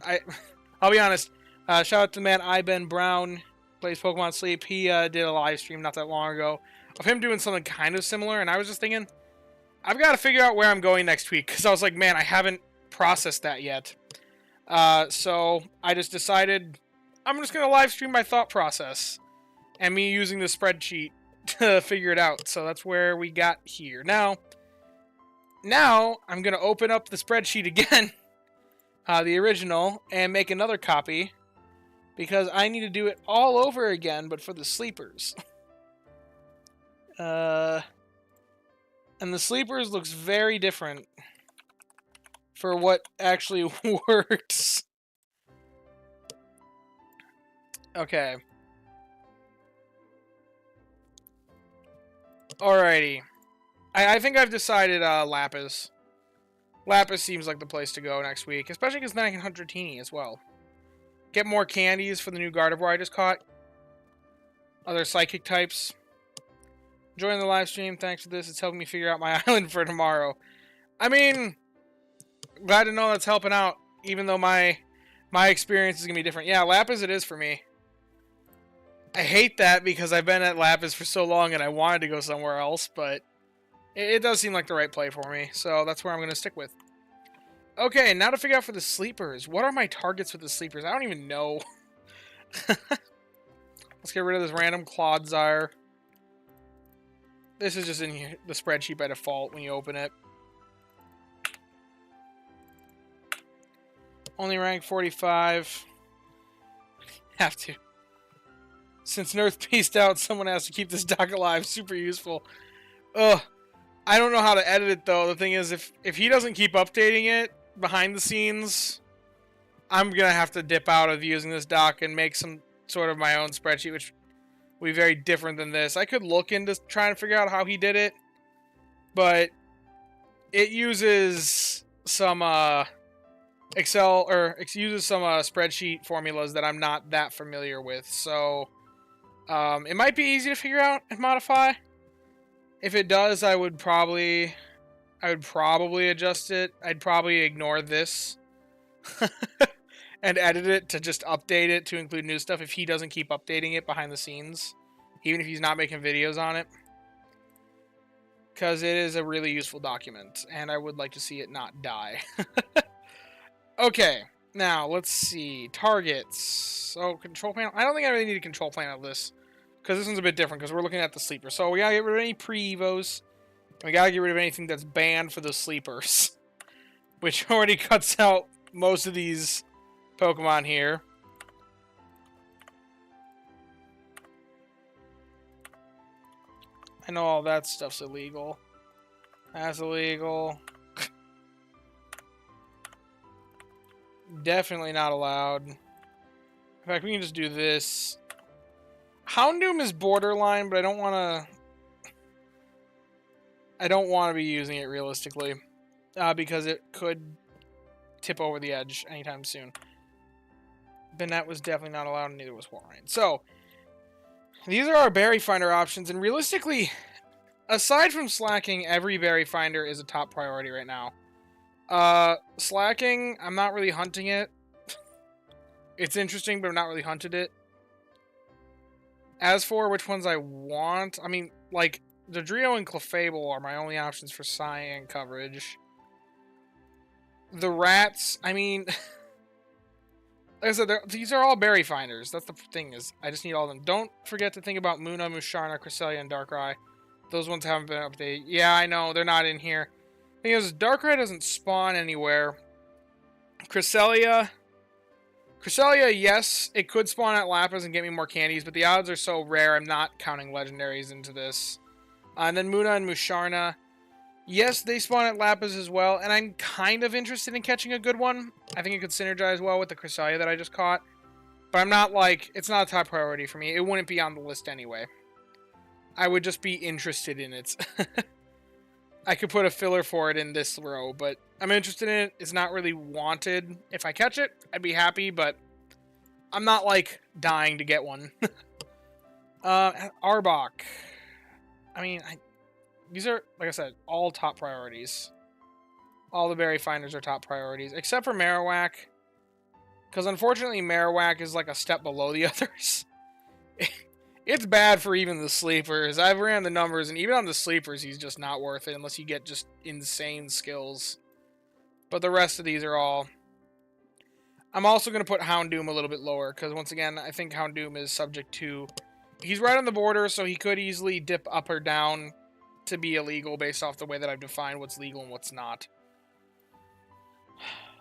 I'll be honest. Shout out to the man Ben Brown. Plays Pokemon Sleep. He did a live stream not that long ago of him doing something kind of similar, and I was just thinking, I've got to figure out where I'm going next week, because I was like, man, I haven't processed that yet. So I just decided I'm just going to live stream my thought process, and me using the spreadsheet to figure it out. So that's where we got here. Now I'm going to open up the spreadsheet again, the original, and make another copy, because I need to do it all over again, but for the sleepers. And the sleepers looks very different for what actually works. Okay. Alrighty. I think I've decided Lapis. Lapis seems like the place to go next week, especially because then I can hunt Dratini as well. Get more candies for the new Gardevoir I just caught. Other psychic types. Enjoying the live stream. Thanks for this. It's helping me figure out my island for tomorrow. I mean, glad to know that's helping out, even though my experience is going to be different. Yeah, Lapis it is for me. I hate that because I've been at Lapis for so long and I wanted to go somewhere else, but it does seem like the right play for me, so that's where I'm going to stick with. Okay, now to figure out for the sleepers. What are my targets with the sleepers? I don't even know. Let's get rid of this random Clodsire. This is just in here, the spreadsheet by default when you open it. Only rank 45. Have to. Since Nerf pieced out, someone has to keep this doc alive. Super useful. Ugh. I don't know how to edit it, though. The thing is, if he doesn't keep updating it, behind the scenes, I'm going to have to dip out of using this doc and make some sort of my own spreadsheet, which will be very different than this. I could look into trying to figure out how he did it, but it uses some Excel, or it uses some spreadsheet formulas that I'm not that familiar with. So it might be easy to figure out and modify. If it does, I would probably adjust it. I'd probably ignore this and edit it to just update it to include new stuff if he doesn't keep updating it behind the scenes, even if he's not making videos on it. Because it is a really useful document, and I would like to see it not die. Okay, now let's see. Targets. So, control panel. I don't think I really need a control panel of this, because this one's a bit different, because we're looking at the sleeper. So, we gotta get rid of any pre-evos. We gotta get rid of anything that's banned for the sleepers, which already cuts out most of these Pokemon here. I know all that stuff's illegal. That's illegal. Definitely not allowed. In fact, we can just do this. Houndoom is borderline, but I don't want to be using it realistically, because it could tip over the edge anytime soon. Banette was definitely not allowed, and neither was Warren. So, these are our berry finder options, and realistically, aside from slacking, every berry finder is a top priority right now. Slacking, I'm not really hunting it. It's interesting, but I'm not really hunted it. As for which ones I want, I mean, like, Dodrio and Clefable are my only options for cyan coverage. The rats, I mean, like I said, these are all berry finders. That's the thing, is I just need all of them. Don't forget to think about Munna, Musharna, Cresselia, and Darkrai. Those ones haven't been updated. Yeah, I know, they're not in here. The thing is, Darkrai doesn't spawn anywhere. Cresselia, yes, it could spawn at Lapras and get me more candies, but the odds are so rare, I'm not counting legendaries into this. And then Munna and Musharna, yes, they spawn at Lapras as well, and I'm kind of interested in catching a good one. I think it could synergize well with the Cresselia that I just caught. But I'm not, like, it's not a top priority for me. It wouldn't be on the list anyway. I would just be interested in it. I could put a filler for it in this row, but I'm interested in it. It's not really wanted. If I catch it, I'd be happy, but I'm not, like, dying to get one. Arbok. I mean, these are, like I said, all top priorities. All the berry finders are top priorities, except for Marowak. Because unfortunately, Marowak is like a step below the others. It's bad for even the sleepers. I've ran the numbers, and even on the sleepers, he's just not worth it unless you get just insane skills. But the rest of these are all... I'm also going to put Houndoom a little bit lower, because once again, I think Houndoom is subject to... He's right on the border, so he could easily dip up or down to be illegal based off the way that I've defined what's legal and what's not.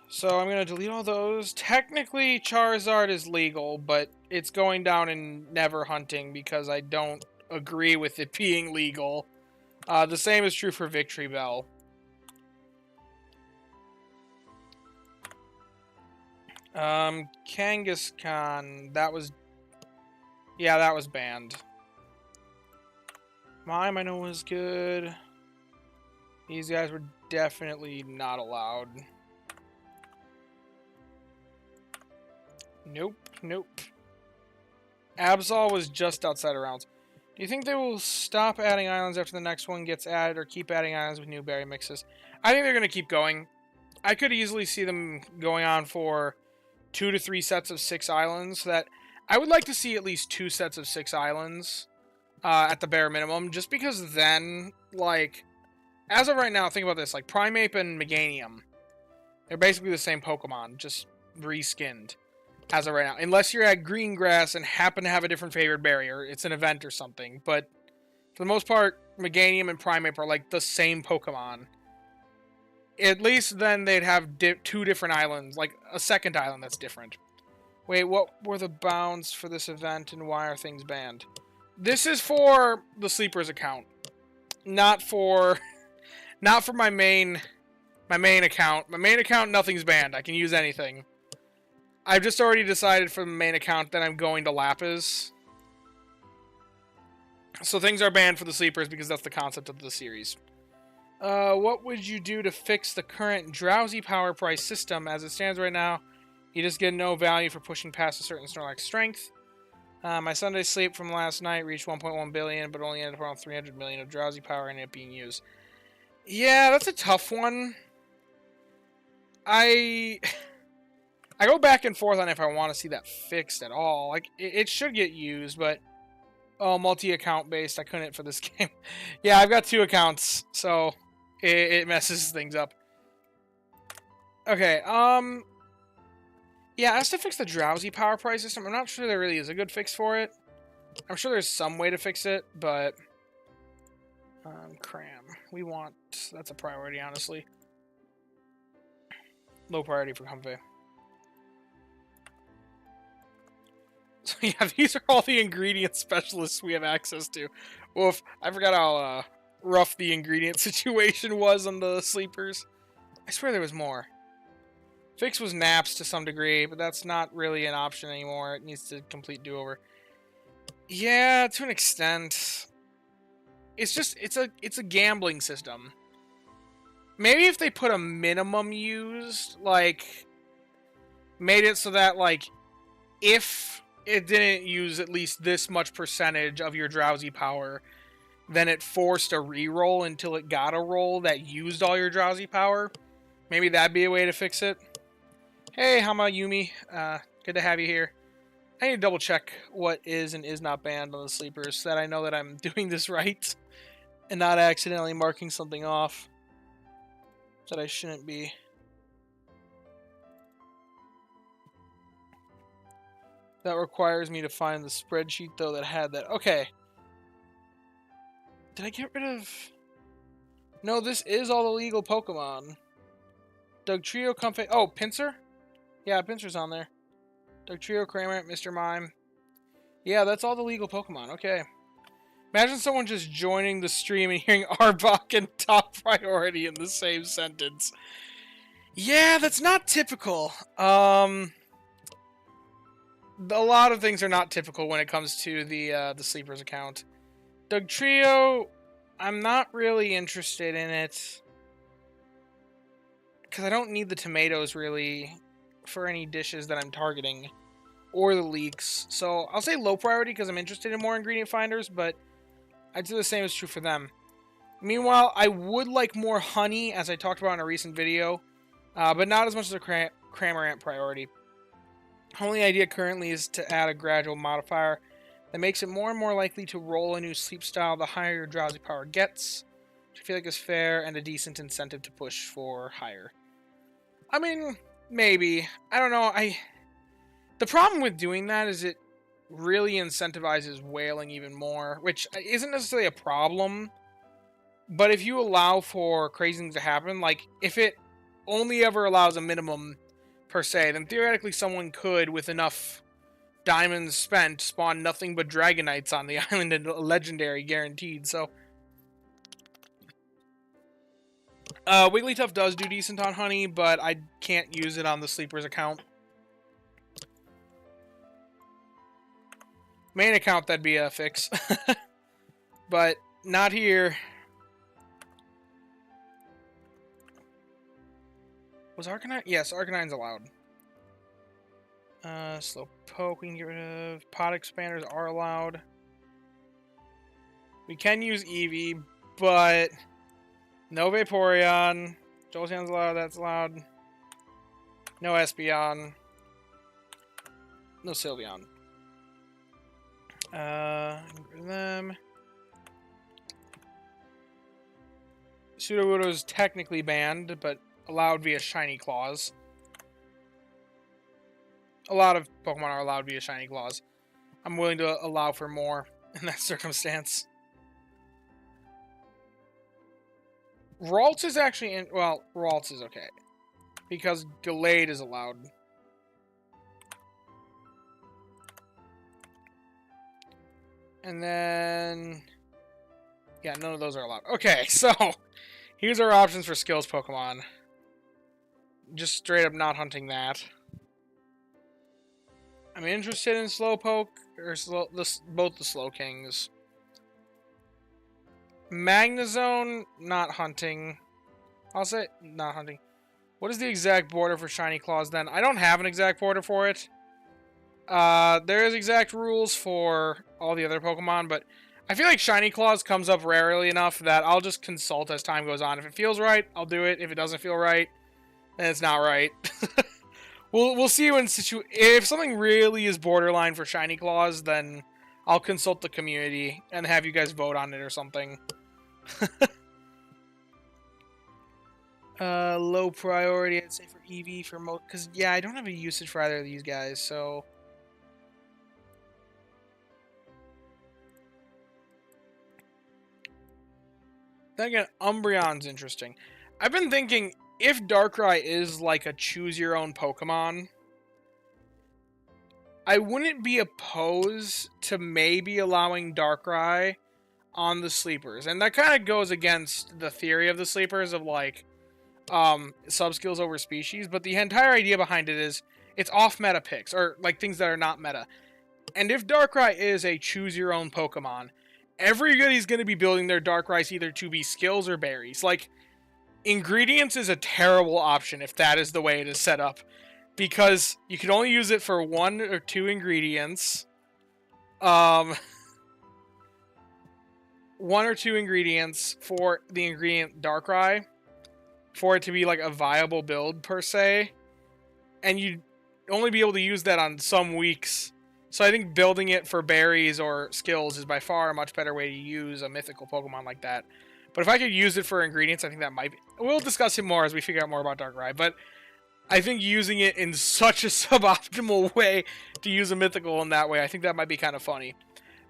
So I'm going to delete all those. Technically, Charizard is legal, but it's going down in never hunting because I don't agree with it being legal. The same is true for Victory Bell. Kangaskhan, that was... Yeah, that was banned. Mime, I know, was good. These guys were definitely not allowed. Nope, nope. Absol was just outside of rounds. Do you think they will stop adding islands after the next one gets added, or keep adding islands with new berry mixes? I think they're going to keep going. I could easily see them going on for 2 to 3 sets of 6 islands. That I would like to see at least 2 sets of 6 islands at the bare minimum, just because then, like, as of right now, think about this, like Primeape and Meganium, they're basically the same Pokemon, just reskinned. As of right now. Unless you're at Greengrass and happen to have a different favorite berry, or it's an event or something. But for the most part, Meganium and Primeape are like the same Pokemon. At least then they'd have 2 different islands, like a second island that's different. Wait, what were the bounds for this event and why are things banned? This is for the Sleepers account. Not for my main My main account. My main account, nothing's banned. I can use anything. I've just already decided for the main account that I'm going to Lapis. So things are banned for the sleepers because that's the concept of the series. What would you do to fix the current drowsy power price system as it stands right now? You just get no value for pushing past a certain Snorlax strength. My Sunday sleep from last night reached 1.1 billion, but only ended up around 300 million of drowsy power and it being used. Yeah, that's a tough one. I go back and forth on if I want to see that fixed at all. Like, it should get used, but... Oh, multi-account based. I couldn't for this game. Yeah, I've got 2 accounts, so it messes things up. Okay, yeah, as to fix the drowsy power price system, I'm not sure there really is a good fix for it. I'm sure there's some way to fix it, but... cram. We want... That's a priority, honestly. Low priority for Comfy. So yeah, these are all the ingredient specialists we have access to. Oof, I forgot how rough the ingredient situation was on the sleepers. I swear there was more. Fix was naps to some degree, but that's not really an option anymore. It needs to complete do-over. Yeah, to an extent. It's just, it's a gambling system. Maybe if they put a minimum used, like, made it so that, like, if it didn't use at least this much percentage of your drowsy power, then it forced a reroll until it got a roll that used all your drowsy power. Maybe that'd be a way to fix it. Hey, Hama Yumi. Good to have you here. I need to double check what is and is not banned on the sleepers so that I know that I'm doing this right and not accidentally marking something off that I shouldn't be. That requires me to find the spreadsheet, though, that had that. Okay. Did I get rid of... No, this is all the legal Pokemon. Dugtrio, Comfey... Oh, Pinsir? Yeah, Pinsir's on there. Dugtrio, Cramorant, Mr. Mime. Yeah, that's all the legal Pokemon. Okay. Imagine someone just joining the stream and hearing Arbok and top priority in the same sentence. Yeah, that's not typical. A lot of things are not typical when it comes to the sleepers account. Dugtrio, I'm not really interested in it because I don't need the tomatoes really for any dishes that I'm targeting or the leeks. So I'll say low priority because I'm interested in more ingredient finders, but I'd say the same is true for them. Meanwhile, I would like more honey, as I talked about in a recent video, but not as much as a Cramorant priority. Only idea currently is to add a gradual modifier that makes it more and more likely to roll a new sleep style the higher your drowsy power gets, which I feel like is fair and a decent incentive to push for higher. I mean, maybe. I don't know. The problem with doing that is it really incentivizes whaling even more, which isn't necessarily a problem, but if you allow for crazy things to happen, like if it only ever allows a minimum per se, then theoretically someone could, with enough diamonds spent, spawn nothing but Dragonites on the island and a legendary guaranteed. So Wigglytuff does do decent on honey, but I can't use it on the sleepers account. Main account, that'd be a fix. But not here. Was Arcanine? Yes, Arcanine's allowed. Slowpoke we can get rid of. Pot expanders are allowed. We can use Eevee, but no Vaporeon. Jolteon's allowed, that's allowed. No Espeon. No Sylveon. Get rid of them. Sudowoodo's technically banned, but allowed via Shiny Claws. A lot of Pokemon are allowed via Shiny Claws. I'm willing to allow for more in that circumstance. Ralts is actually in... Well, Ralts is okay. Because Gallade is allowed. And then... Yeah, none of those are allowed. Okay, so... Here's our options for skills Pokemon. just straight up not hunting that. I'm interested in Slowpoke, or both the Slowkings. Magnezone, not hunting. I'll say not hunting. What is the exact border for Shiny Claws then? I don't have an exact border for it. There is exact rules for all the other Pokemon, but I feel like Shiny Claws comes up rarely enough that I'll just consult as time goes on. If it feels right, I'll do it. If it doesn't feel right, then it's not right. We'll see when if something really is borderline for Shiny Claws, then I'll consult the community and have you guys vote on it or something. Low priority, I'd say, for EV for most, because yeah, I don't have a usage for either of these guys, so. Then again, Umbreon's interesting. I've been thinking, if Darkrai is like a choose-your-own Pokemon, I wouldn't be opposed to maybe allowing Darkrai on the sleepers. And that kind of goes against the theory of the sleepers of, like, sub-skills over species. But the entire idea behind it is it's off-meta picks, or, like, things that are not meta. And if Darkrai is a choose-your-own Pokemon, everybody's going to be building their Darkrai's either to be skills or berries. Like, ingredients is a terrible option if that is the way it is set up. Because you can only use it for 1 or 2 ingredients. 1 or 2 ingredients for the ingredient Darkrai. For it to be like a viable build, per se. And you'd only be able to use that on some weeks. So I think building it for berries or skills is by far a much better way to use a mythical Pokemon like that. But if I could use it for ingredients, I think that might be... We'll discuss it more as we figure out more about Darkrai. But I think using it in such a suboptimal way to use a mythical in that way, I think that might be kind of funny.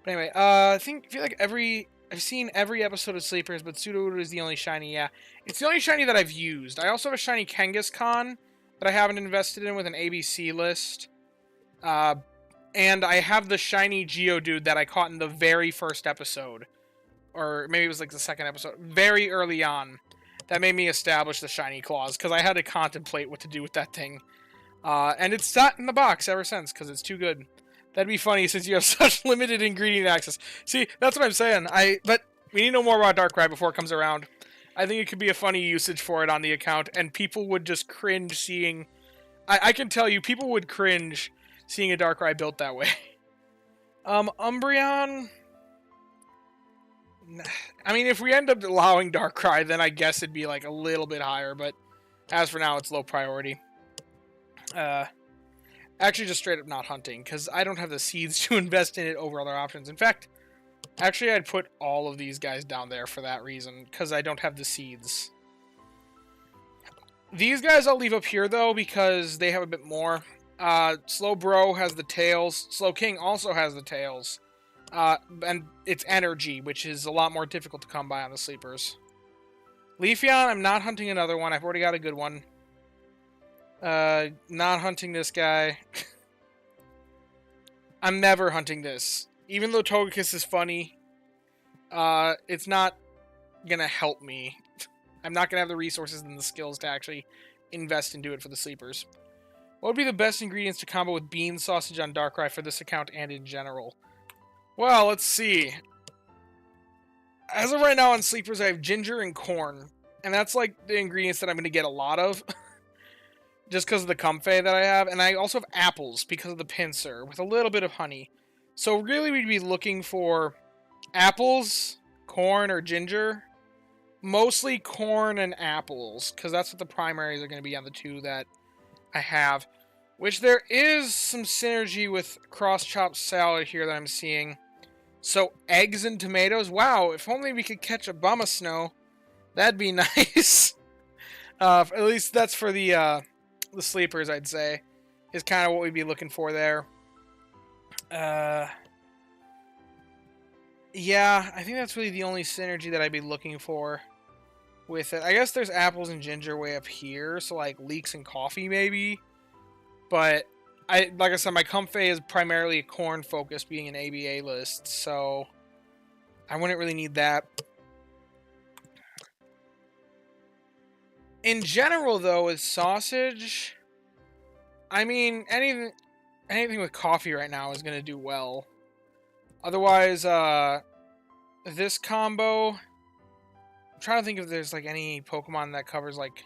But anyway, I feel like I've seen every episode of Sleepers, but Sudowoodo is the only shiny, yeah. It's the only shiny that I've used. I also have a shiny Kangaskhan that I haven't invested in with an ABC list. And I have the shiny Geodude that I caught in the very first episode. Or maybe it was like the second episode. Very early on. That made me establish the shiny claws, because I had to contemplate what to do with that thing. And it's sat in the box ever since, because it's too good. That'd be funny since you have such limited ingredient access. See, that's what I'm saying. But we need to know more about Darkrai before it comes around. I think it could be a funny usage for it on the account, and people would just cringe seeing... I can tell you, people would cringe seeing a Darkrai built that way. Umbreon... I mean, if we end up allowing Darkrai, then I guess it'd be like a little bit higher, but as for now, it's low priority. Actually, just straight up not hunting, because I don't have the seeds to invest in it over other options. In fact, actually, I'd put all of these guys down there for that reason, because I don't have the seeds. These guys I'll leave up here, though, because they have a bit more. Slowbro has the tails. Slowking also has the tails. And it's energy, which is a lot more difficult to come by on the sleepers. Leafeon, I'm not hunting another one. I've already got a good one. Not hunting this guy. I'm never hunting this. Even though Togekiss is funny, it's not gonna help me. I'm not gonna have the resources and the skills to actually invest into it for the sleepers. What would be the best ingredients to combo with bean sausage on Darkrai for this account and in general? Well, let's see. As of right now on Sleepers, I have ginger and corn. And that's like the ingredients that I'm going to get a lot of. Just because of the comfey that I have. And I also have apples because of the pincer with a little bit of honey. So really we'd be looking for apples, corn, or ginger. Mostly corn and apples. Because that's what the primaries are going to be on the two that I have. Which there is some synergy with cross-chopped salad here that I'm seeing. So, eggs and tomatoes. Wow, if only we could catch a Abomasnow. That'd be nice. At least that's for the sleepers, I'd say. Is kind of what we'd be looking for there. Yeah, I think that's really the only synergy that I'd be looking for with it. I guess there's apples and ginger way up here. So, like, leeks and coffee, maybe. But... like I said, my comfey is primarily corn focused, being an ABA list, so I wouldn't really need that. In general, though, with sausage, I mean, anything with coffee right now is going to do well. Otherwise, this combo, I'm trying to think if there's, like, any Pokemon that covers, like...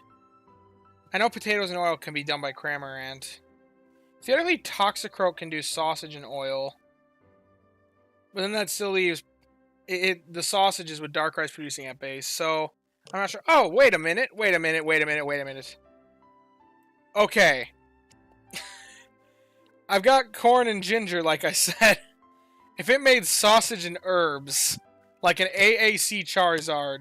I know potatoes and oil can be done by Cramorant. Theoretically, Toxicroak can do sausage and oil. But then that still leaves the sausages with Darkrai's producing at base, so... I'm not sure. Oh, wait a minute. Okay. I've got corn and ginger, like I said. If it made sausage and herbs, like an AAC Charizard,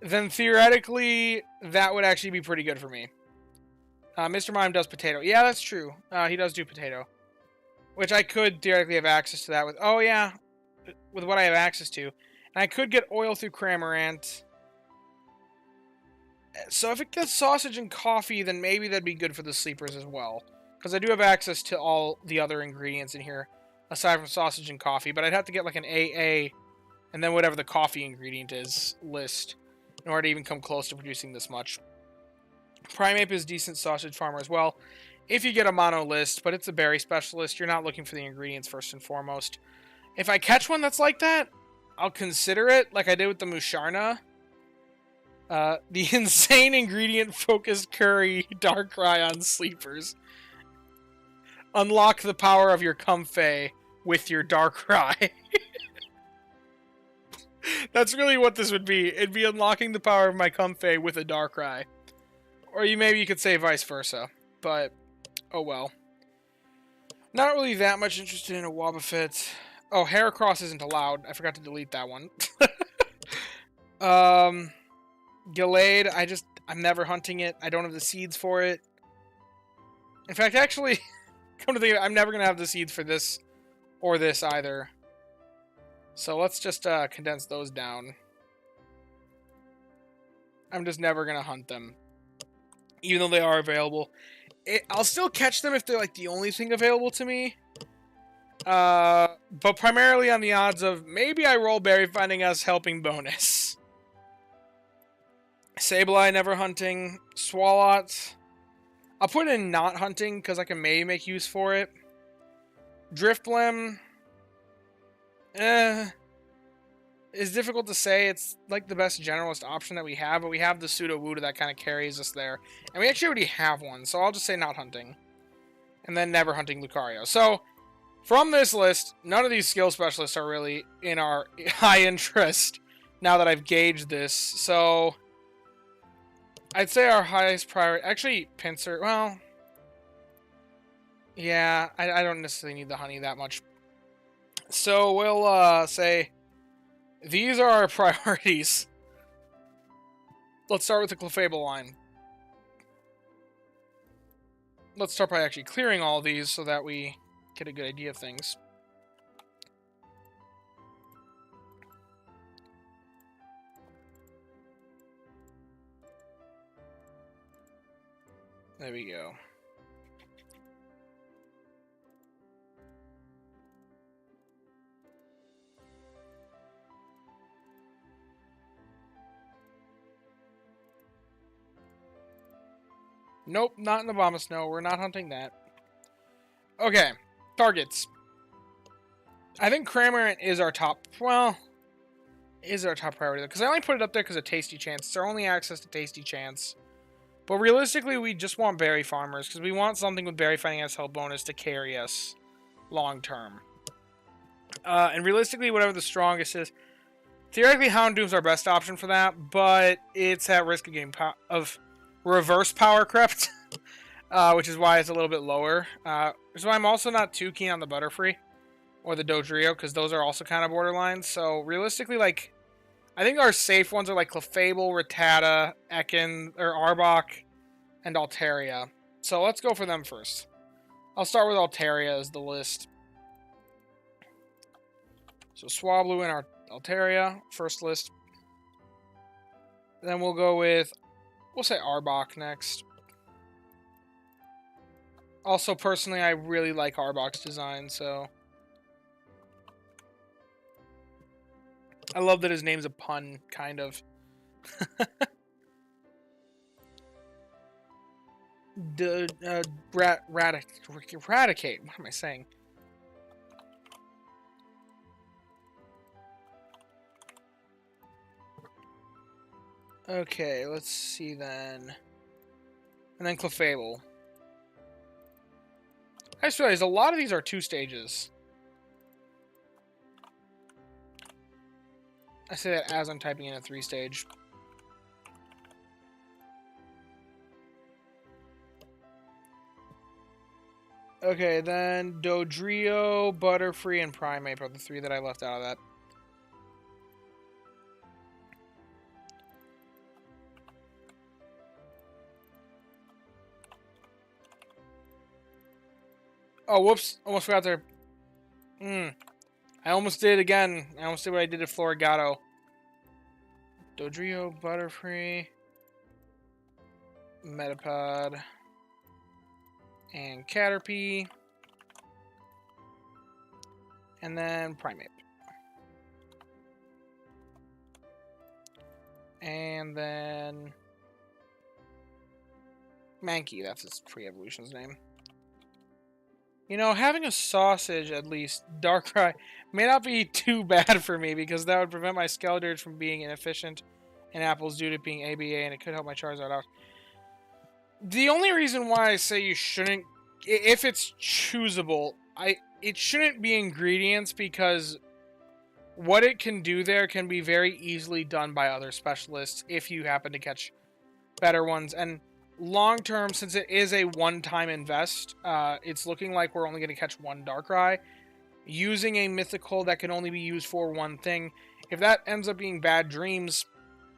then theoretically, that would actually be pretty good for me. Mr. Mime does potato. Yeah, that's true. He does do potato. Which I could theoretically have access to that with... Oh, yeah. With what I have access to. And I could get oil through Cramorant. So if it gets sausage and coffee, then maybe that'd be good for the sleepers as well. Because I do have access to all the other ingredients in here, aside from sausage and coffee. But I'd have to get like an AA, and then whatever the coffee ingredient is, list, in order to even come close to producing this much. Primeape is a decent sausage farmer as well, if you get a mono list, but it's a berry specialist. You're not looking for the ingredients first and foremost. If I catch one that's like that, I'll consider it, like I did with the Musharna. The insane ingredient-focused curry Darkrai on sleepers. Unlock the power of your Comfey with your Darkrai. That's really what this would be. It'd be unlocking the power of my Comfey with a Darkrai. Or maybe you could say vice versa. But, oh well. Not really that much interested in a Wobbuffet. Oh, Heracross isn't allowed. I forgot to delete that one. Gallade, I'm never hunting it. I don't have the seeds for it. In fact, actually, come to think of it, I'm never going to have the seeds for this or this either. So let's just condense those down. I'm just never going to hunt them. Even though they are available. I'll still catch them if they're like the only thing available to me. But primarily on the odds of maybe I roll Berry Finding as helping bonus. Sableye, never hunting. Swalot, I'll put in not hunting because I can maybe make use for it. Drifblim, it's difficult to say. It's like the best generalist option that we have, but we have the Sudowoodo that kind of carries us there. And we actually already have one, so I'll just say not hunting. And then never hunting Lucario. So, from this list, none of these skill specialists are really in our high interest now that I've gauged this. So, I'd say our highest priority... Actually, Pinsir... Well... Yeah, I don't necessarily need the honey that much. So, we'll say... These are our priorities. Let's start with the Clefable line. Let's start by actually clearing all of these so that we get a good idea of things. There we go. Nope, not in the Abomasnow. We're not hunting that. Okay, targets. I think Cramorant is our top... Well, is our top priority. Because I only put it up there because of Tasty Chance. It's our only access to Tasty Chance. But realistically, we just want Berry Farmers. Because we want something with Berry Finding as health bonus to carry us long term. And realistically, whatever the strongest is... Theoretically, Houndoom's our best option for that. But it's at risk of getting... reverse power crept, which is why it's a little bit lower. So I'm also not too keen on the Butterfree or the Dodrio, because those are also kind of borderline. So realistically, like, I think our safe ones are like Clefable, Rattata, Ekans, or Arbok, and Altaria. So let's go for them first. I'll start with Altaria as the list. So Swablu and our Altaria, first list. Then we'll go with... We'll say Arbok next. Also, personally, I really like Arbok's design, so... I love that his name's a pun, kind of. eradicate. What am I saying? Okay, let's see then. And then Clefable. I just realized a lot of these are 2 stages. I say that as I'm typing in a 3 stage. Okay, then Dodrio, Butterfree, and Primeape are the 3 that I left out of that. Oh, whoops. Almost forgot there. I almost did it again. I almost did what I did at Florigato. Dodrio, Butterfree, Metapod, and Caterpie. And then Primeape. And then Mankey, that's its pre-evolution's name. You know, having a sausage, at least, Darkrai, may not be too bad for me, because that would prevent my Skeledirge from being inefficient in Apples due to it being ABA, and it could help my Charizard out. The only reason why I say you shouldn't, if it's choosable, it shouldn't be ingredients, because what it can do there can be very easily done by other specialists if you happen to catch better ones. And long term, since it is a one-time invest, it's looking like we're only going to catch 1 Darkrai. Using a mythical that can only be used for one thing, if that ends up being Bad Dreams,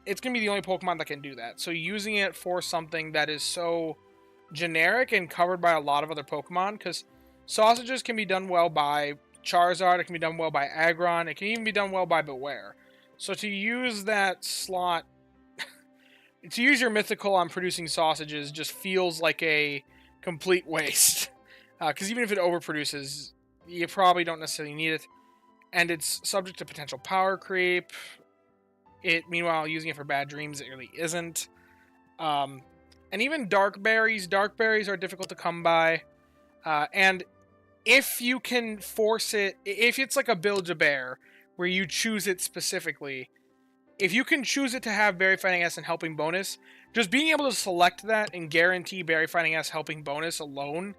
it's going to be the only Pokemon that can do that. So using it for something that is so generic and covered by a lot of other Pokemon, because sausages can be done well by Charizard, it can be done well by Aggron, it can even be done well by Beware. So to use that slot, to use your mythical on producing sausages just feels like a complete waste. Because even if it overproduces, you probably don't necessarily need it. And it's subject to potential power creep. Meanwhile, using it for Bad Dreams, it really isn't. And even Dark Berries are difficult to come by. And if you can force it, if it's like a Build-A-Bear, where you choose it specifically, if you can choose it to have Berry Fighting S and Helping Bonus, just being able to select that and guarantee Berry Fighting S Helping Bonus alone,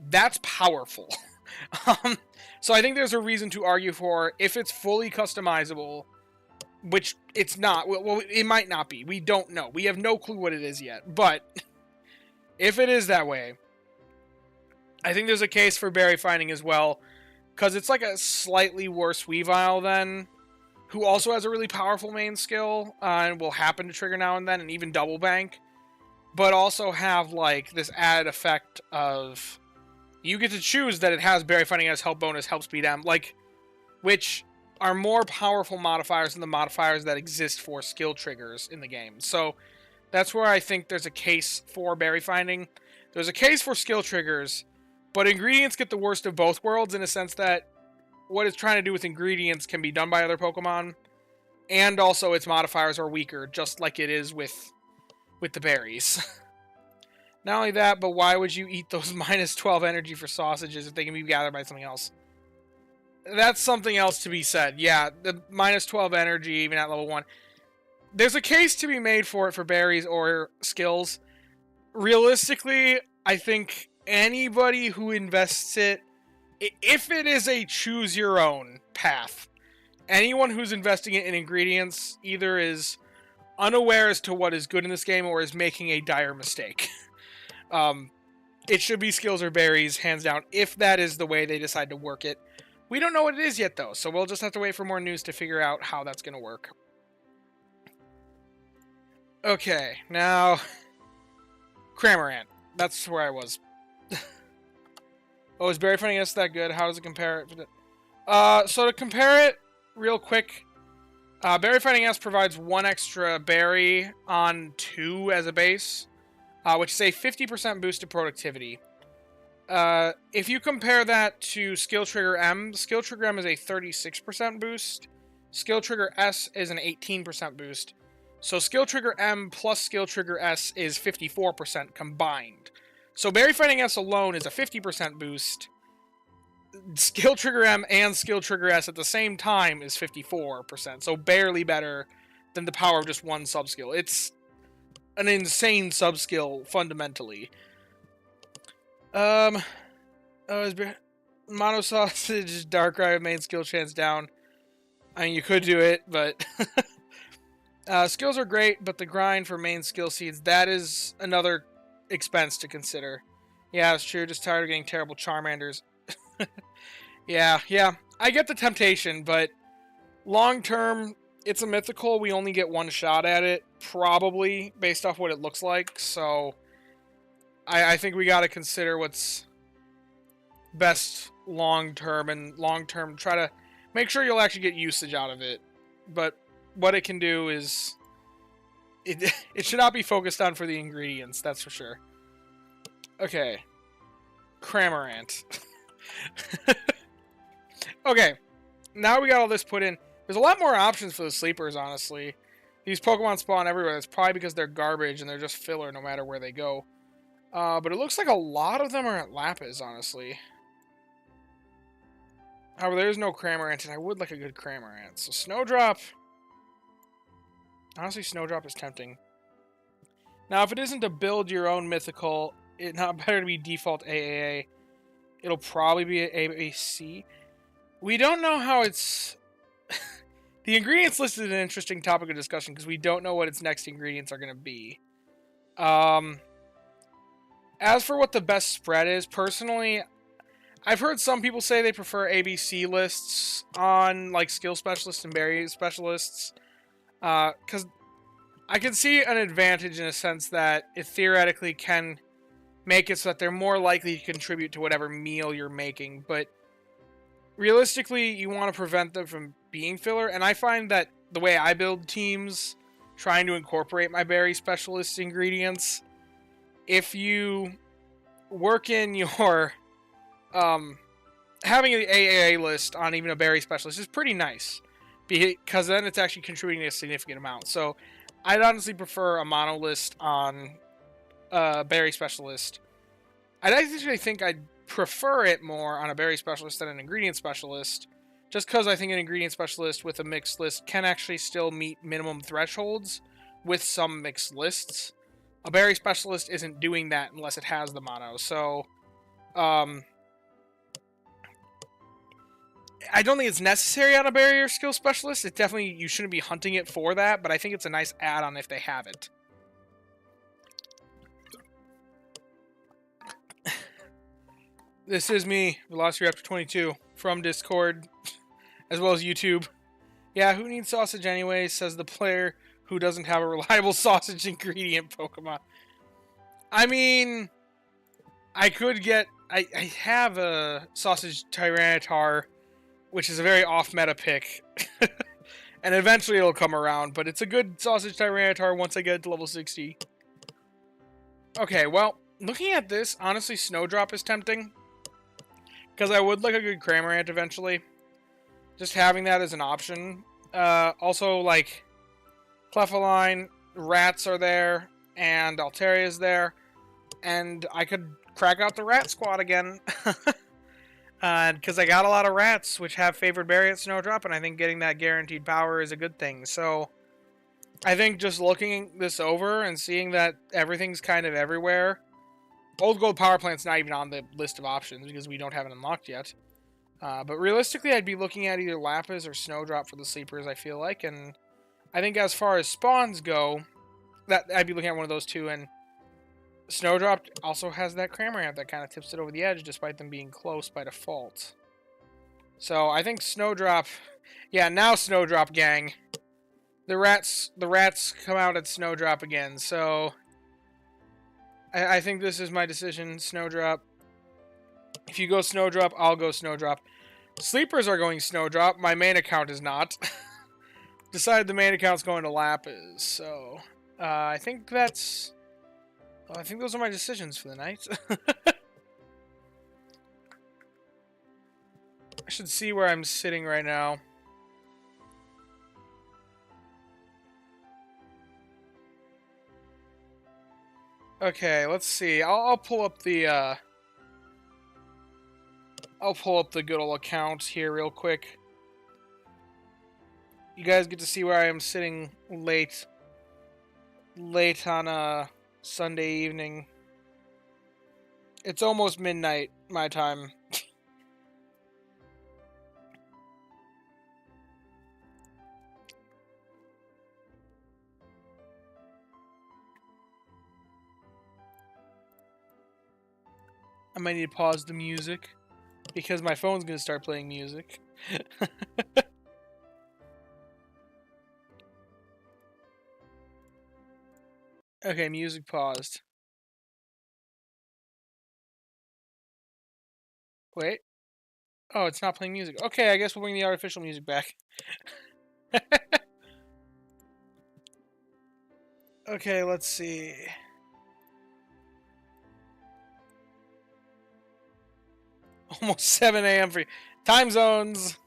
that's powerful. So I think there's a reason to argue for, if it's fully customizable, which it's not. Well, it might not be. We don't know. We have no clue what it is yet. But if it is that way, I think there's a case for Berry Finding as well, because it's like a slightly worse Weavile then, who also has a really powerful main skill, and will happen to trigger now and then, and even Double Bank, but also have like this added effect of, you get to choose that it has Berry Finding as Help Bonus, Help Speed M, like, which are more powerful modifiers than the modifiers that exist for skill triggers in the game. So that's where I think there's a case for Berry Finding. There's a case for skill triggers, but ingredients get the worst of both worlds, in a sense that what it's trying to do with ingredients can be done by other Pokemon, and also its modifiers are weaker, just like it is with the berries. Not only that, but why would you eat those minus 12 energy for sausages if they can be gathered by something else? That's something else to be said. Yeah, the minus 12 energy, even at level 1. There's a case to be made for it for berries or skills. Realistically, I think anybody who invests it, if it is a choose your own path, anyone who's investing it in ingredients either is unaware as to what is good in this game or is making a dire mistake. It should be skills or berries, hands down, if that is the way they decide to work it. We don't know what it is yet, though, so we'll just have to wait for more news to figure out how that's going to work. Okay, now, Cramorant. That's where I was. Oh, is Berry Finding S that good? How does it compare it? So to compare it, real quick, Berry Fighting S provides 1 extra berry on 2 as a base, which is a 50% boost to productivity. If you compare that to Skill Trigger M is a 36% boost. Skill Trigger S is an 18% boost. So Skill Trigger M plus Skill Trigger S is 54% combined. So Berry Fighting S alone is a 50% boost. Skill Trigger M and Skill Trigger S at the same time is 54%. So barely better than the power of just one sub-skill. It's an insane sub-skill, fundamentally. Mono Sausage, Darkrai, main skill chance down. I mean, you could do it, but... skills are great, but the grind for main skill seeds, that is another expense to consider. Yeah, it's true. Just tired of getting terrible Charmanders. Yeah. I get the temptation, but long term, it's a mythical. We only get one shot at it, probably, based off what it looks like. So, I think we got to consider what's best long term, and long term, try to make sure you'll actually get usage out of it. But what it can do is... It should not be focused on for the ingredients, that's for sure. Okay. Cramorant. Okay. Now we got all this put in. There's a lot more options for the sleepers, honestly. These Pokemon spawn everywhere. That's probably because they're garbage and they're just filler no matter where they go. But it looks like a lot of them are at Lapis, honestly. However, there is no Cramorant, and I would like a good Cramorant. So Snowdrop... Honestly, Snowdrop is tempting. Now, if it isn't to build your own mythical, it's not better to be default AAA. It'll probably be AAC. We don't know how it's... The ingredients list is an interesting topic of discussion because we don't know what its next ingredients are going to be. As for what the best spread is, personally, I've heard some people say they prefer ABC lists on like skill specialists and berry specialists. Because I can see an advantage in a sense that it theoretically can make it so that they're more likely to contribute to whatever meal you're making, but realistically, you want to prevent them from being filler, and I find that the way I build teams, trying to incorporate my berry specialist ingredients, if you work in your, having the AAA list on even a berry specialist is pretty nice. Because then it's actually contributing a significant amount. So, I'd honestly prefer a mono list on a berry specialist. I'd actually think I'd prefer it more on a berry specialist than an ingredient specialist. Just because I think an ingredient specialist with a mixed list can actually still meet minimum thresholds with some mixed lists. A berry specialist isn't doing that unless it has the mono. So, I don't think it's necessary on a barrier skill specialist. It definitely, you shouldn't be hunting it for that, but I think it's a nice add-on if they have it. This is me, Velociraptor 22, from Discord, as well as YouTube. Yeah, who needs sausage anyway, says the player who doesn't have a reliable sausage ingredient Pokemon. I mean, I could get... I have a sausage Tyranitar, which is a very off-meta pick. And eventually it'll come around, but it's a good sausage Tyranitar once I get it to level 60. Okay, well, looking at this, honestly, Snowdrop is tempting. Because I would like a good Cramorant eventually. Just having that as an option. Also, like, Clefailine, Rats are there, and Altaria's there. And I could crack out the Rat Squad again. Because I got a lot of rats, which have favored berry at Snowdrop, and I think getting that guaranteed power is a good thing. So, I think just looking this over and seeing that everything's kind of everywhere. Old Gold Power Plant's not even on the list of options because we don't have it unlocked yet. But realistically, I'd be looking at either Lapis or Snowdrop for the sleepers, I feel like. And I think as far as spawns go, that I'd be looking at one of those two. And Snowdrop also has that Cramorant that kind of tips it over the edge, despite them being close by default. So I think Snowdrop... Yeah, now Snowdrop, gang. The rats come out at Snowdrop again, so... I think this is my decision, Snowdrop. If you go Snowdrop, I'll go Snowdrop. Sleepers are going Snowdrop. My main account is not. Decided the main account's going to Lapis, so... I think that's... I think those are my decisions for the night. I should see where I'm sitting right now. Okay, let's see. I'll pull up the good old account here real quick. You guys get to see where I am sitting late on a Sunday evening. It's almost midnight my time. I might need to pause the music because my phone's gonna start playing music. Okay, music paused. Wait. Oh, it's not playing music. Okay, I guess we'll bring the artificial music back. Okay, let's see. Almost 7 a.m. for you. Time zones.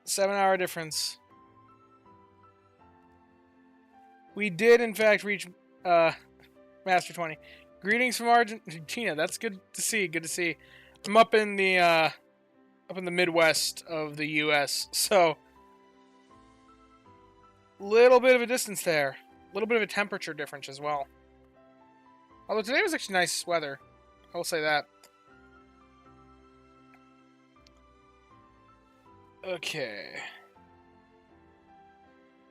7-hour difference. We did, in fact, reach Master 20. Greetings from Argentina. That's good to see. Good to see. I'm up in the Midwest of the U.S., so little bit of a distance there. A little bit of a temperature difference as well. Although today was actually nice weather. I will say that. Okay.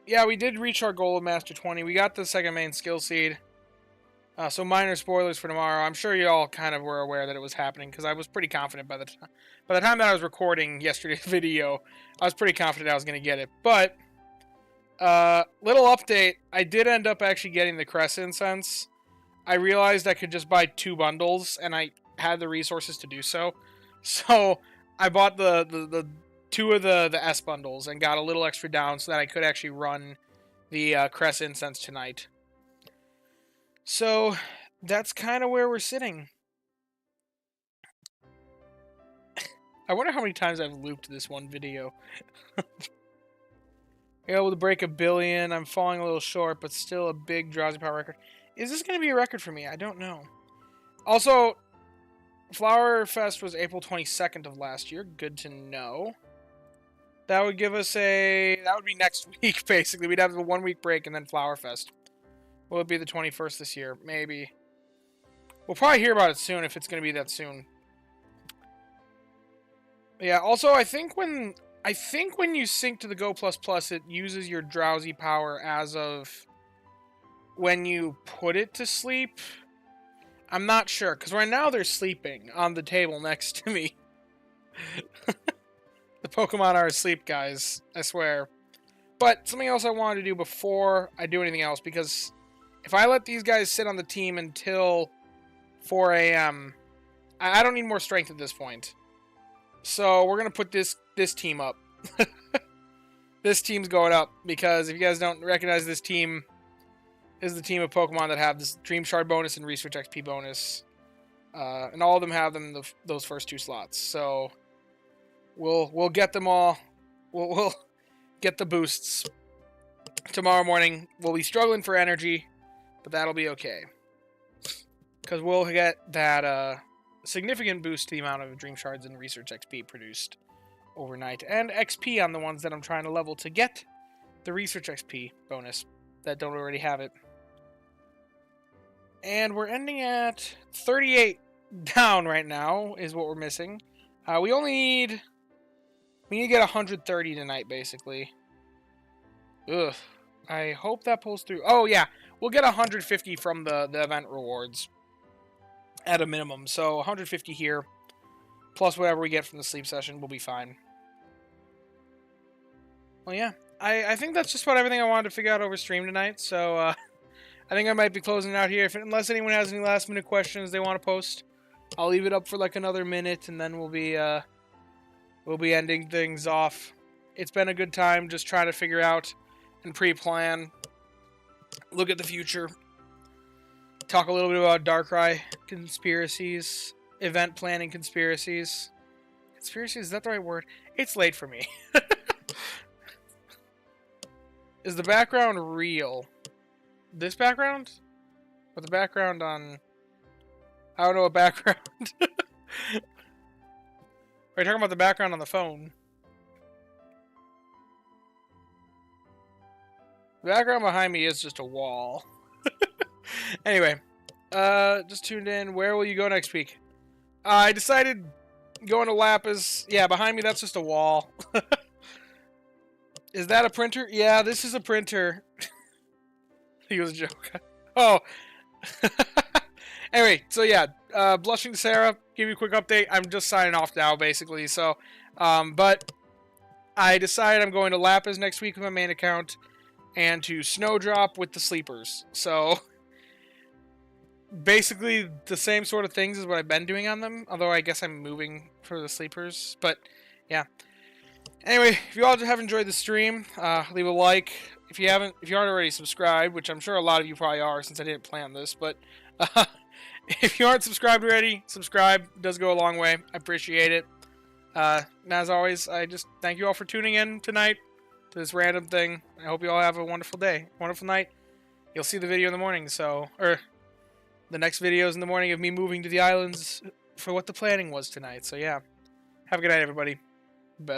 Yeah, we did reach our goal of Master 20. We got the second main skill seed. So minor spoilers for tomorrow. I'm sure you all kind of were aware that it was happening because I was pretty confident by the time that I was recording yesterday's video, I was pretty confident I was going to get it. But little update, I did end up actually getting the Crest Incense. I realized I could just buy 2 bundles, and I had the resources to do so. So I bought the 2 of the S bundles and got a little extra down so that I could actually run the Crest Incense tonight. So that's kind of where we're sitting. I wonder how many times I've looped this one video. Able to break 1 billion. I'm falling a little short, but still a big Drowsy Power record. Is this going to be a record for me? I don't know. Also, Flower Fest was April 22nd of last year. Good to know. That would give us that would be next week, basically. We'd have a 1-week break and then Flower Fest. Will it be the 21st this year? Maybe. We'll probably hear about it soon if it's going to be that soon. Yeah, also, I think when you sync to the Go++, it uses your Drowsy Power as of when you put it to sleep. I'm not sure, because right now they're sleeping on the table next to me. The Pokemon are asleep, guys. I swear. But something else I wanted to do before I do anything else, because if I let these guys sit on the team until 4 a.m., I don't need more strength at this point. So we're going to put this team up. This team's going up, because if you guys don't recognize this team, is the team of Pokemon that have this Dream Shard bonus and Research XP bonus. And all of them have them in those first 2 slots. So we'll get them all. We'll get the boosts. Tomorrow morning, we'll be struggling for energy, but that'll be okay. Because we'll get that significant boost to the amount of Dream Shards and Research XP produced overnight. And XP on the ones that I'm trying to level to get the Research XP bonus that don't already have it. And we're ending at 38 down right now is what we're missing. We need to get 130 tonight, basically. Ugh. I hope that pulls through. Oh, yeah. We'll get 150 from the event rewards at a minimum. So 150 here, plus whatever we get from the sleep session, will be fine. Well, yeah. I think that's just about everything I wanted to figure out over stream tonight. So, I think I might be closing it out here. Unless anyone has any last-minute questions they want to post, I'll leave it up for like another minute, and then we'll be ending things off. It's been a good time just trying to figure out and pre-plan, look at the future, talk a little bit about Darkrai conspiracies, event planning conspiracies. Conspiracies, is that the right word? It's late for me. Is the background real? This background? But the background on... I don't know what background. Are you talking about the background on the phone? The background behind me is just a wall. Anyway, just tuned in. Where will you go next week? I decided going to Lapis. Yeah, behind me, that's just a wall. Is that a printer? Yeah, this is a printer. He was a joke. Oh. Anyway, so yeah, Blushing Sarah, give you a quick update. I'm just signing off now, basically. So, but I decided I'm going to Lapis next week with my main account and to Snowdrop with the sleepers. So, basically the same sort of things as what I've been doing on them. Although I guess I'm moving for the sleepers. But, yeah. Anyway, if you all have enjoyed the stream, leave a like. If you aren't already subscribed, which I'm sure a lot of you probably are since I didn't plan this, but if you aren't subscribed already, subscribe. It does go a long way. I appreciate it. And as always, I just thank you all for tuning in tonight to this random thing. I hope you all have a wonderful day, wonderful night. You'll see the video in the morning, or the next video is in the morning of me moving to the islands for what the planning was tonight. So yeah, have a good night, everybody.